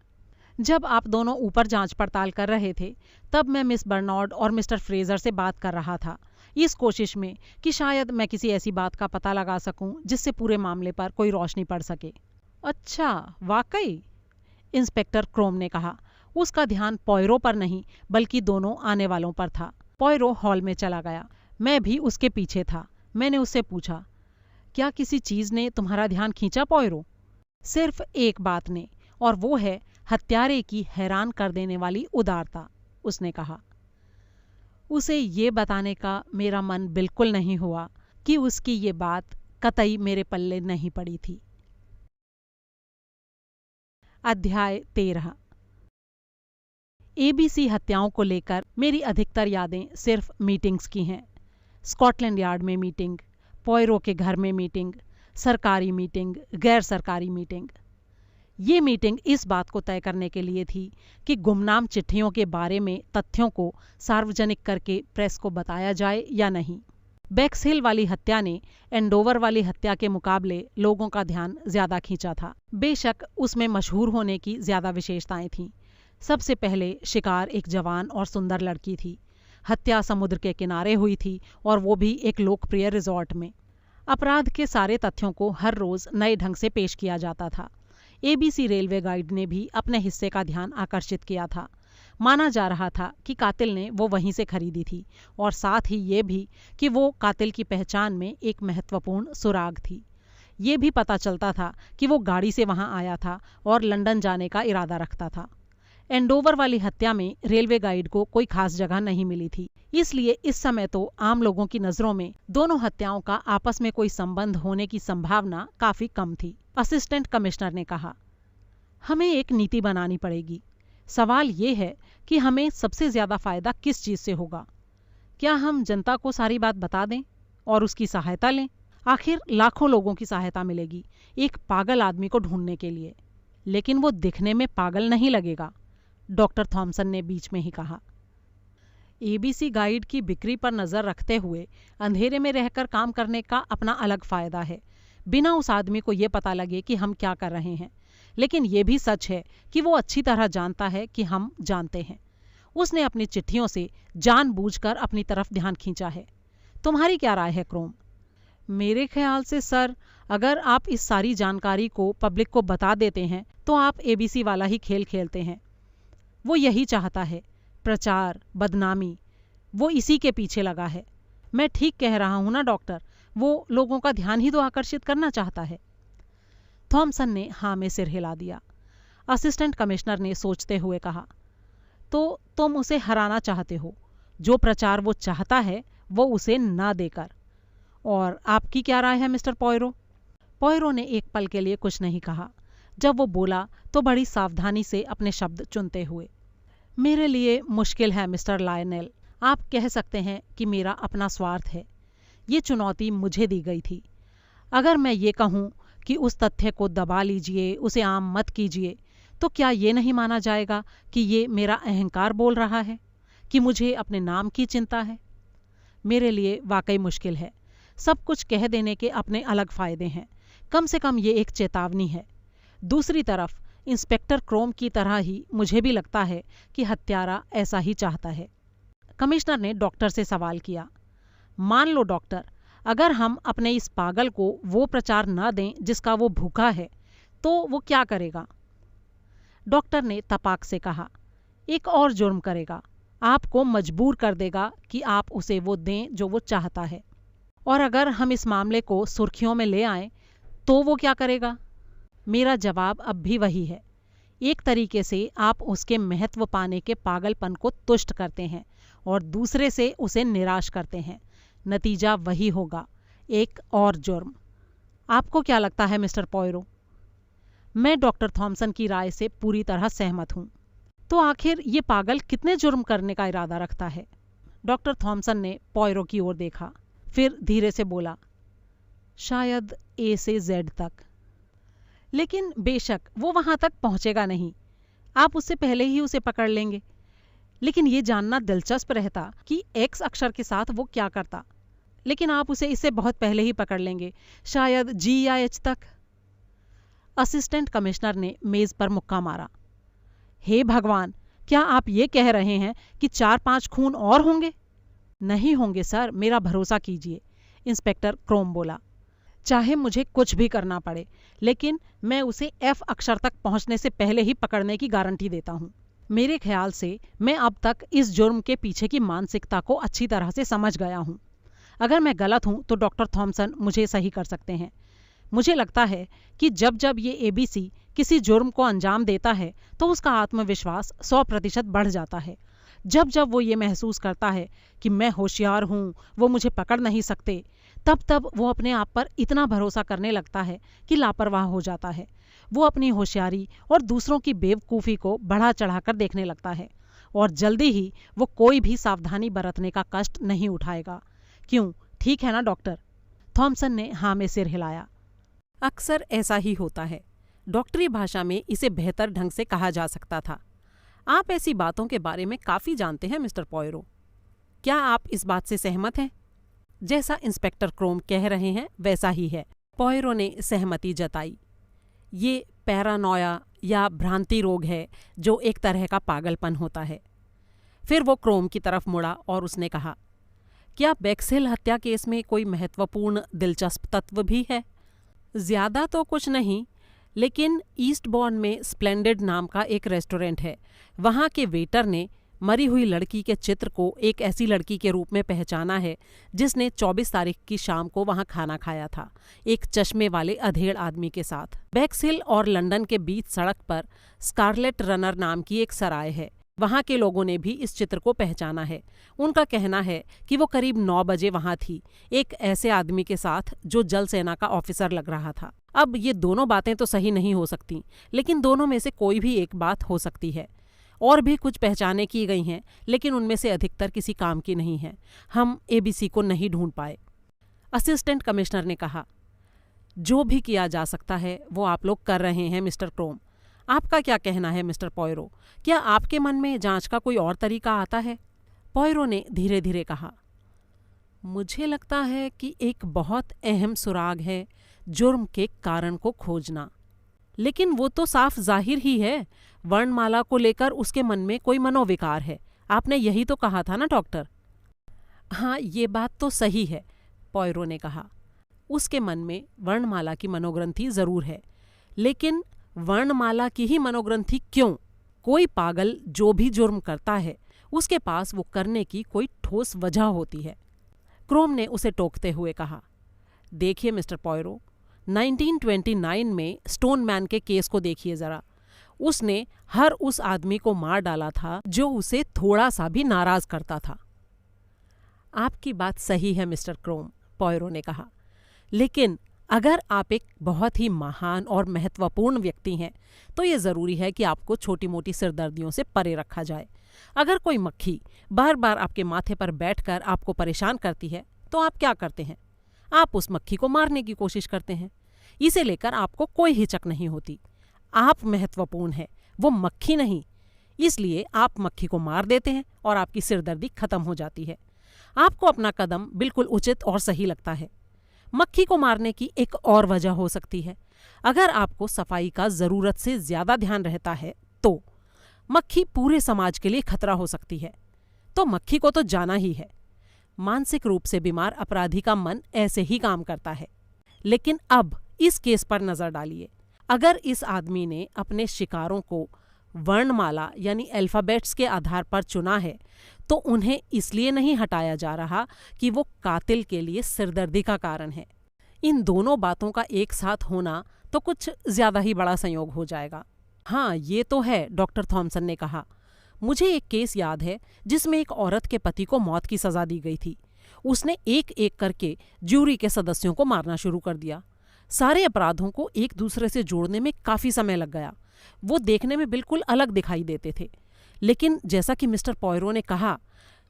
जब आप दोनों ऊपर जांच पड़ताल कर रहे थे तब मैं मिस बर्नार्ड और मिस्टर फ्रेजर से बात कर रहा था, इस कोशिश में कि शायद मैं किसी ऐसी बात का पता लगा सकूं जिससे पूरे मामले पर कोई रोशनी पड़ सके। अच्छा, वाकई, इंस्पेक्टर क्रोम ने कहा। उसका ध्यान पॉयरो पर नहीं बल्कि दोनों आने वालों पर था। पॉयरो हॉल में चला गया। मैं भी उसके पीछे था। मैंने उससे पूछा, क्या किसी चीज़ ने तुम्हारा ध्यान खींचा पॉयरो? सिर्फ एक बात ने, और वो है हत्यारे की हैरान कर देने वाली उदारता, उसने कहा। उसे ये बताने का मेरा मन बिल्कुल नहीं हुआ कि उसकी ये बात कतई मेरे पल्ले नहीं पड़ी थी। अध्याय 13। एबीसी हत्याओं को लेकर मेरी अधिकतर यादें सिर्फ मीटिंग्स की हैं। स्कॉटलैंड यार्ड में मीटिंग, पॉयरो के घर में मीटिंग, सरकारी मीटिंग, गैर सरकारी मीटिंग। ये मीटिंग इस बात को तय करने के लिए थी कि गुमनाम चिट्ठियों के बारे में तथ्यों को सार्वजनिक करके प्रेस को बताया जाए या नहीं। बेक्सहिल वाली हत्या ने एंडोवर वाली हत्या के मुकाबले लोगों का ध्यान ज्यादा खींचा था। बेशक उसमें मशहूर होने की ज्यादा विशेषताएं थीं। सबसे पहले शिकार एक जवान और सुंदर लड़की थी। हत्या समुद्र के किनारे हुई थी और वो भी एक लोकप्रिय रिजॉर्ट में। अपराध के सारे तथ्यों को हर रोज नए ढंग से पेश किया जाता था। एबीसी रेलवे गाइड ने भी अपने हिस्से का ध्यान आकर्षित किया था। माना जा रहा था कि कातिल ने वो वहीं से खरीदी थी और साथ ही ये भी कि वो कातिल की पहचान में एक महत्वपूर्ण सुराग थी। ये भी पता चलता था कि वो गाड़ी से वहां आया था और लंदन जाने का इरादा रखता था। एंडोवर वाली हत्या में रेलवे गाइड को कोई खास जगह नहीं मिली थी, इसलिए इस समय तो आम लोगों की नजरों में दोनों हत्याओं का आपस में कोई संबंध होने की संभावना काफी कम थी। असिस्टेंट कमिश्नर ने कहा, हमें एक नीति बनानी पड़ेगी। सवाल ये है कि हमें सबसे ज्यादा फायदा किस चीज से होगा। क्या हम जनता को सारी बात बता दें और उसकी सहायता लें? आखिर लाखों लोगों की सहायता मिलेगी एक पागल आदमी को ढूंढने के लिए, लेकिन वो दिखने में पागल नहीं लगेगा, डॉक्टर थॉमसन ने बीच में ही कहा। एबीसी गाइड की बिक्री पर नजर रखते हुए अंधेरे में रहकर काम करने का अपना अलग फायदा है, बिना उस आदमी को ये पता लगे कि हम क्या कर रहे हैं। लेकिन यह भी सच है कि वो अच्छी तरह जानता है कि हम जानते हैं। उसने अपनी चिट्ठियों से जानबूझकर अपनी तरफ ध्यान खींचा है। तुम्हारी क्या राय है क्रोम? मेरे ख्याल से सर, अगर आप इस सारी जानकारी को पब्लिक को बता देते हैं तो आप एबीसी वाला ही खेल खेलते हैं। वो यही चाहता है, प्रचार, बदनामी, वो इसी के पीछे लगा है। मैं ठीक कह रहा हूं ना डॉक्टर? वो लोगों का ध्यान ही तो आकर्षित करना चाहता है। थॉमसन ने हाँ में सिर हिला दिया। असिस्टेंट कमिश्नर ने सोचते हुए कहा, तो तुम उसे हराना चाहते हो। जो प्रचार वो चाहता है वो उसे ना देकर। और आपकी क्या राय है मिस्टर पॉयरो? पॉयरो ने एक पल के लिए कुछ नहीं कहा। जब वो बोला तो बड़ी सावधानी से अपने शब्द चुनते हुए, मेरे लिए मुश्किल है मिस्टर लायनेल। आप कह सकते हैं कि मेरा अपना स्वार्थ है। ये चुनौती मुझे दी गई थी। अगर मैं ये कहूँ कि उस तथ्य को दबा लीजिए, उसे आम मत कीजिए, तो क्या ये नहीं माना जाएगा कि ये मेरा अहंकार बोल रहा है, कि मुझे अपने नाम की चिंता है? मेरे लिए वाकई मुश्किल है। सब कुछ कह देने के अपने अलग फायदे हैं। कम से कम ये एक चेतावनी है। दूसरी तरफ इंस्पेक्टर क्रोम की तरह ही मुझे भी लगता है कि हत्यारा ऐसा ही चाहता है। कमिश्नर ने डॉक्टर से सवाल किया, मान लो डॉक्टर, अगर हम अपने इस पागल को वो प्रचार न दें जिसका वो भूखा है, तो वो क्या करेगा? डॉक्टर ने तपाक से कहा, एक और जुर्म करेगा। आपको मजबूर कर देगा कि आप उसे वो दें जो वो चाहता है। और अगर हम इस मामले को सुर्खियों में ले आएं, तो वो क्या करेगा? मेरा जवाब अब भी वही है। एक तरीके से आप उसके महत्व पाने के पागलपन को तुष्ट करते हैं और दूसरे से उसे निराश करते हैं। नतीजा वही होगा, एक और जुर्म। आपको क्या लगता है मिस्टर पॉयरो? मैं डॉक्टर थॉमसन की राय से पूरी तरह सहमत हूं। तो आखिर ये पागल कितने जुर्म करने का इरादा रखता है? डॉक्टर थॉमसन ने पॉयरो की ओर देखा, फिर धीरे से बोला, शायद ए से जेड तक। लेकिन बेशक वो वहां तक पहुंचेगा नहीं, आप उससे पहले ही उसे पकड़ लेंगे। लेकिन ये जानना दिलचस्प रहता कि एक्स अक्षर के साथ वो क्या करता। लेकिन आप उसे इससे बहुत पहले ही पकड़ लेंगे, शायद जी या एच तक। असिस्टेंट कमिश्नर ने मेज पर मुक्का मारा। हे भगवान, क्या आप ये कह रहे हैं कि 4-5 खून और होंगे? नहीं होंगे सर, मेरा भरोसा कीजिए, इंस्पेक्टर क्रोम बोला। चाहे मुझे कुछ भी करना पड़े, लेकिन मैं उसे एफ अक्षर तक पहुंचने से पहले ही पकड़ने की गारंटी देता हूं। मेरे ख्याल से मैं अब तक इस जुर्म के पीछे की मानसिकता को अच्छी तरह से समझ गया हूं। अगर मैं गलत हूं तो डॉक्टर थॉमसन मुझे सही कर सकते हैं। मुझे लगता है कि जब जब ये एबीसी किसी जुर्म को अंजाम देता है तो उसका आत्मविश्वास 100% बढ़ जाता है। जब जब वो ये महसूस करता है कि मैं होशियार हूँ, वो मुझे पकड़ नहीं सकते, तब तब वो अपने आप पर इतना भरोसा करने लगता है कि लापरवाह हो जाता है। वो अपनी होशियारी और दूसरों की बेवकूफ़ी को बढ़ा चढ़ाकर देखने लगता है और जल्दी ही वो कोई भी सावधानी बरतने का कष्ट नहीं उठाएगा। क्यों, ठीक है ना डॉक्टर? थॉमसन ने हाँ में सिर हिलाया। अक्सर ऐसा ही होता है। डॉक्टरी भाषा में इसे बेहतर ढंग से कहा जा सकता था। आप ऐसी बातों के बारे में काफ़ी जानते हैं मिस्टर पॉयरो। क्या आप इस बात से सहमत हैं? जैसा इंस्पेक्टर क्रोम कह रहे हैं वैसा ही है। पॉयरो ने सहमति जताई। ये पैरानोया या भ्रांति रोग है, जो एक तरह का पागलपन होता है। फिर वो क्रोम की तरफ मुड़ा और उसने कहा, क्या बेक्सहिल हत्या केस में कोई महत्वपूर्ण दिलचस्प तत्व भी है? ज़्यादा तो कुछ नहीं, लेकिन ईस्टबॉर्न में स्प्लेंडेड नाम का एक रेस्टोरेंट है। वहाँ के वेटर ने मरी हुई लड़की के चित्र को एक ऐसी लड़की के रूप में पहचाना है जिसने 24 तारीख की शाम को वहाँ खाना खाया था, एक चश्मे वाले अधेड़ आदमी के साथ। बेक्सहिल और लंदन के बीच सड़क पर स्कारलेट रनर नाम की एक सराय है। वहाँ के लोगों ने भी इस चित्र को पहचाना है। उनका कहना है कि वो करीब 9 बजे वहाँ थी, एक ऐसे आदमी के साथ जो जल सेना का ऑफिसर लग रहा था। अब ये दोनों बातें तो सही नहीं हो सकती, लेकिन दोनों में से कोई भी एक बात हो सकती है। और भी कुछ पहचाने की गई हैं, लेकिन उनमें से अधिकतर किसी काम की नहीं है। हम एबीसी को नहीं ढूंढ पाए। असिस्टेंट कमिश्नर ने कहा, जो भी किया जा सकता है वो आप लोग कर रहे हैं मिस्टर क्रोम। आपका क्या कहना है मिस्टर पॉयरो? क्या आपके मन में जांच का कोई और तरीका आता है? पॉयरो ने धीरे धीरे कहा, मुझे लगता है कि एक बहुत अहम सुराग है जुर्म के कारण को खोजना। लेकिन वो तो साफ जाहिर ही है, वर्णमाला को लेकर उसके मन में कोई मनोविकार है। आपने यही तो कहा था ना डॉक्टर? हाँ, ये बात तो सही है, पॉयरो ने कहा। उसके मन में वर्णमाला की मनोग्रंथि जरूर है, लेकिन वर्णमाला की ही मनोग्रंथि क्यों? कोई पागल जो भी जुर्म करता है उसके पास वो करने की कोई ठोस वजह होती है। क्रोम ने उसे टोकते हुए कहा, देखिए मिस्टर पॉयरो, 1929 में स्टोन मैन के केस को देखिए जरा। उसने हर उस आदमी को मार डाला था जो उसे थोड़ा सा भी नाराज करता था। आपकी बात सही है मिस्टर क्रोम, पॉयरो ने कहा, लेकिन अगर आप एक बहुत ही महान और महत्वपूर्ण व्यक्ति हैं तो ये ज़रूरी है कि आपको छोटी मोटी सिरदर्दियों से परे रखा जाए। अगर कोई मक्खी बार बार आपके माथे पर बैठकर आपको परेशान करती है तो आप क्या करते हैं? आप उस मक्खी को मारने की कोशिश करते हैं। इसे लेकर आपको कोई हिचक नहीं होती। आप महत्वपूर्ण हैं, वो मक्खी नहीं। इसलिए आप मक्खी को मार देते हैं और आपकी सिरदर्दी खत्म हो जाती है। आपको अपना कदम बिल्कुल उचित और सही लगता है। मक्खी को मारने की एक और वजह हो सकती है। अगर आपको सफाई का ज़रूरत से ज़्यादा ध्यान रहता है तो मक्खी पूरे समाज के लिए खतरा हो सकती है, तो मक्खी को तो जाना ही है। मानसिक रूप से बीमार अपराधी का मन ऐसे ही काम करता है। लेकिन अब इस केस पर नज़र डालिए। अगर इस आदमी ने अपने शिकारों को वर्णमाला यानी अल्फ़ाबेट्स के आधार पर चुना है तो उन्हें इसलिए नहीं हटाया जा रहा कि वो कातिल के लिए सिरदर्दी का कारण है। इन दोनों बातों का एक साथ होना तो कुछ ज़्यादा ही बड़ा संयोग हो जाएगा। हाँ, ये तो है, डॉक्टर थॉमसन ने कहा। मुझे एक केस याद है जिसमें एक औरत के पति को मौत की सजा दी गई थी। उसने एक एक करके ज्यूरी के सदस्यों को मारना शुरू कर दिया। सारे अपराधों को एक दूसरे से जोड़ने में काफी समय लग गया। वो देखने में बिल्कुल अलग दिखाई देते थे, लेकिन जैसा कि मिस्टर पॉयरो ने कहा,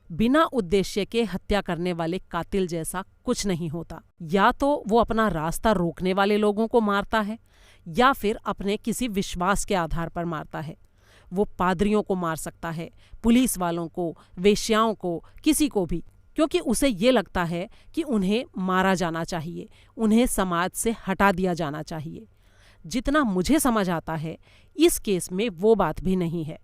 बिना उद्देश्य के हत्या करने वाले कातिल जैसा कुछ नहीं होता। या तो वो अपना रास्ता रोकने वाले लोगों को मारता है या फिर अपने किसी विश्वास के आधार पर मारता है। वो पादरियों को मार सकता है, पुलिस वालों को, वेश्याओं को, किसी को भी, क्योंकि उसे ये लगता है कि उन्हें मारा जाना चाहिए, उन्हें समाज से हटा दिया जाना चाहिए। जितना मुझे समझ आता है, इस केस में वो बात भी नहीं है।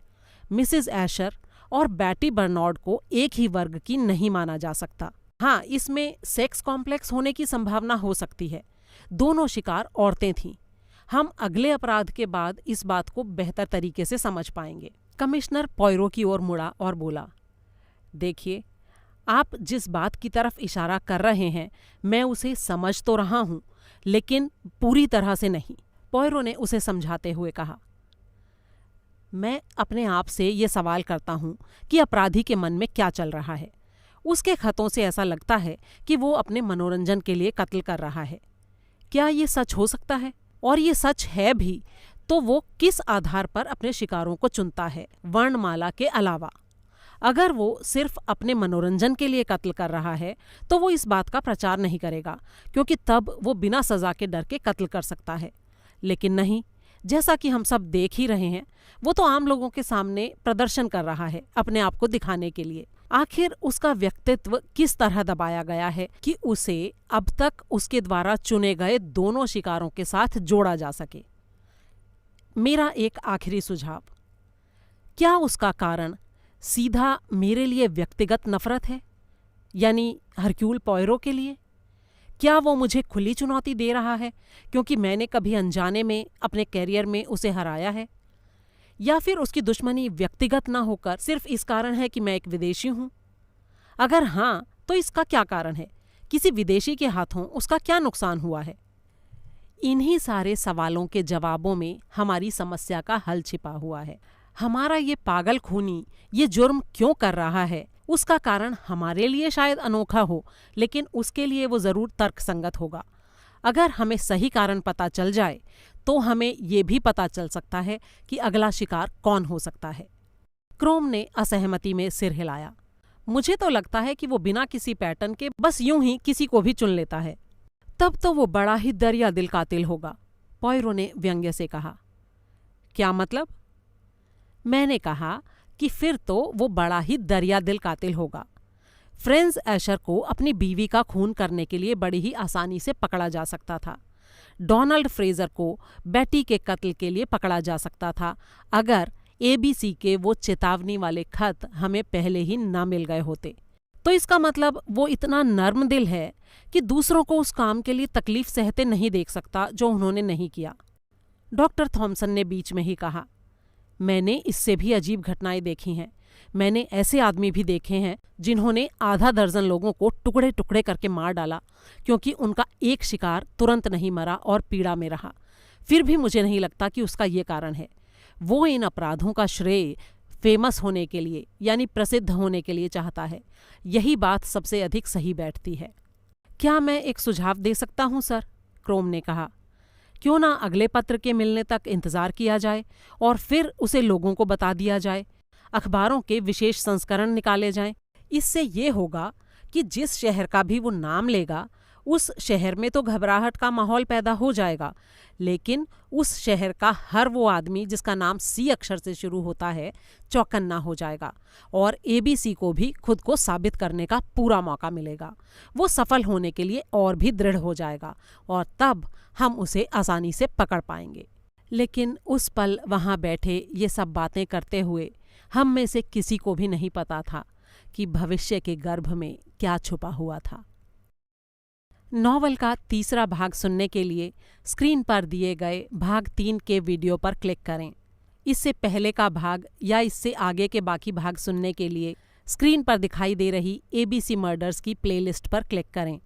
मिसेस एशर और बैटी बर्नार्ड को एक ही वर्ग की नहीं माना जा सकता। हाँ, इसमें सेक्स कॉम्प्लेक्स होने की संभावना हो सकती है। दोनों शिकार औरतें थीं। हम अगले अपराध के बाद इस बात को बेहतर तरीके से समझ पाएंगे। कमिश्नर पॉयरो की ओर मुड़ा और बोला, देखिए, आप जिस बात की तरफ इशारा कर रहे हैं मैं उसे समझ तो रहा हूं, लेकिन पूरी तरह से नहीं। पॉयरो ने उसे समझाते हुए कहा, मैं अपने आप से ये सवाल करता हूं कि अपराधी के मन में क्या चल रहा है। उसके खतों से ऐसा लगता है कि वो अपने मनोरंजन के लिए कत्ल कर रहा है। क्या ये सच हो सकता है? और ये सच है भी तो वो किस आधार पर अपने शिकारों को चुनता है, वर्णमाला के अलावा? अगर वो सिर्फ अपने मनोरंजन के लिए कत्ल कर रहा है तो वो इस बात का प्रचार नहीं करेगा, क्योंकि तब वो बिना सजा के डर के कत्ल कर सकता है। लेकिन नहीं, जैसा कि हम सब देख ही रहे हैं, वो तो आम लोगों के सामने प्रदर्शन कर रहा है, अपने आप को दिखाने के लिए। आखिर उसका व्यक्तित्व किस तरह दबाया गया है कि उसे अब तक उसके द्वारा चुने गए दोनों शिकारों के साथ जोड़ा जा सके। मेरा एक आखिरी सुझाव, क्या उसका कारण सीधा मेरे लिए व्यक्तिगत नफरत है, यानी हरक्यूल पॉयरो के लिए? क्या वो मुझे खुली चुनौती दे रहा है क्योंकि मैंने कभी अनजाने में अपने कैरियर में उसे हराया है? या फिर उसकी दुश्मनी व्यक्तिगत ना होकर सिर्फ इस कारण है कि मैं एक विदेशी हूं? अगर हाँ, तो इसका क्या कारण है? किसी विदेशी के हाथों उसका क्या नुकसान हुआ है? इन्हीं सारे सवालों के जवाबों में हमारी समस्या का हल छिपा हुआ है। हमारा ये पागल खूनी ये जुर्म क्यों कर रहा है, उसका कारण हमारे लिए शायद अनोखा हो, लेकिन उसके लिए वो जरूर तर्कसंगत होगा। अगर हमें सही कारण पता चल जाए तो हमें ये भी पता चल सकता है कि अगला शिकार कौन हो सकता है। क्रोम ने असहमति में सिर हिलाया। मुझे तो लगता है कि वो बिना किसी पैटर्न के बस यूं ही किसी को भी चुन लेता है। तब तो वो बड़ा ही दरिया दिल कातिल होगा, पॉयरो ने व्यंग्य से कहा। क्या मतलब? मैंने कहा कि फिर तो वो बड़ा ही दरिया दिल कातिल होगा। फ्रेंज एशर को अपनी बीवी का खून करने के लिए बड़ी ही आसानी से पकड़ा जा सकता था। डोनाल्ड फ्रेजर को बेटी के कत्ल के लिए पकड़ा जा सकता था अगर एबीसी के वो चेतावनी वाले खत हमें पहले ही ना मिल गए होते। तो इसका मतलब वो इतना नर्म दिल है कि दूसरों को उस काम के लिए तकलीफ सहते नहीं देख सकता जो उन्होंने नहीं किया। डॉक्टर थॉमसन ने बीच में ही कहा, मैंने इससे भी अजीब घटनाएं देखी हैं। मैंने ऐसे आदमी भी देखे हैं जिन्होंने आधा दर्जन लोगों को टुकड़े टुकड़े करके मार डाला क्योंकि उनका एक शिकार तुरंत नहीं मरा और पीड़ा में रहा। फिर भी मुझे नहीं लगता कि उसका ये कारण है। वो इन अपराधों का श्रेय फेमस होने के लिए यानी प्रसिद्ध होने के लिए चाहता है। यही बात सबसे अधिक सही बैठती है। क्या मैं एक सुझाव दे सकता हूं सर? क्रोम ने कहा। क्यों ना अगले पत्र के मिलने तक इंतजार किया जाए और फिर उसे लोगों को बता दिया जाए। अखबारों के विशेष संस्करण निकाले जाएं। इससे ये होगा कि जिस शहर का भी वो नाम लेगा उस शहर में तो घबराहट का माहौल पैदा हो जाएगा, लेकिन उस शहर का हर वो आदमी जिसका नाम सी अक्षर से शुरू होता है चौकन्ना हो जाएगा और एबीसी को भी खुद को साबित करने का पूरा मौका मिलेगा। वो सफल होने के लिए और भी दृढ़ हो जाएगा और तब हम उसे आसानी से पकड़ पाएंगे। लेकिन उस पल वहां बैठे ये सब बातें करते हुए हम में से किसी को भी नहीं पता था कि भविष्य के गर्भ में क्या छुपा हुआ था। नॉवल का तीसरा भाग सुनने के लिए स्क्रीन पर दिए गए भाग 3 के वीडियो पर क्लिक करें। इससे पहले का भाग या इससे आगे के बाकी भाग सुनने के लिए स्क्रीन पर दिखाई दे रही एबीसी मर्डर्स की प्लेलिस्ट पर क्लिक करें।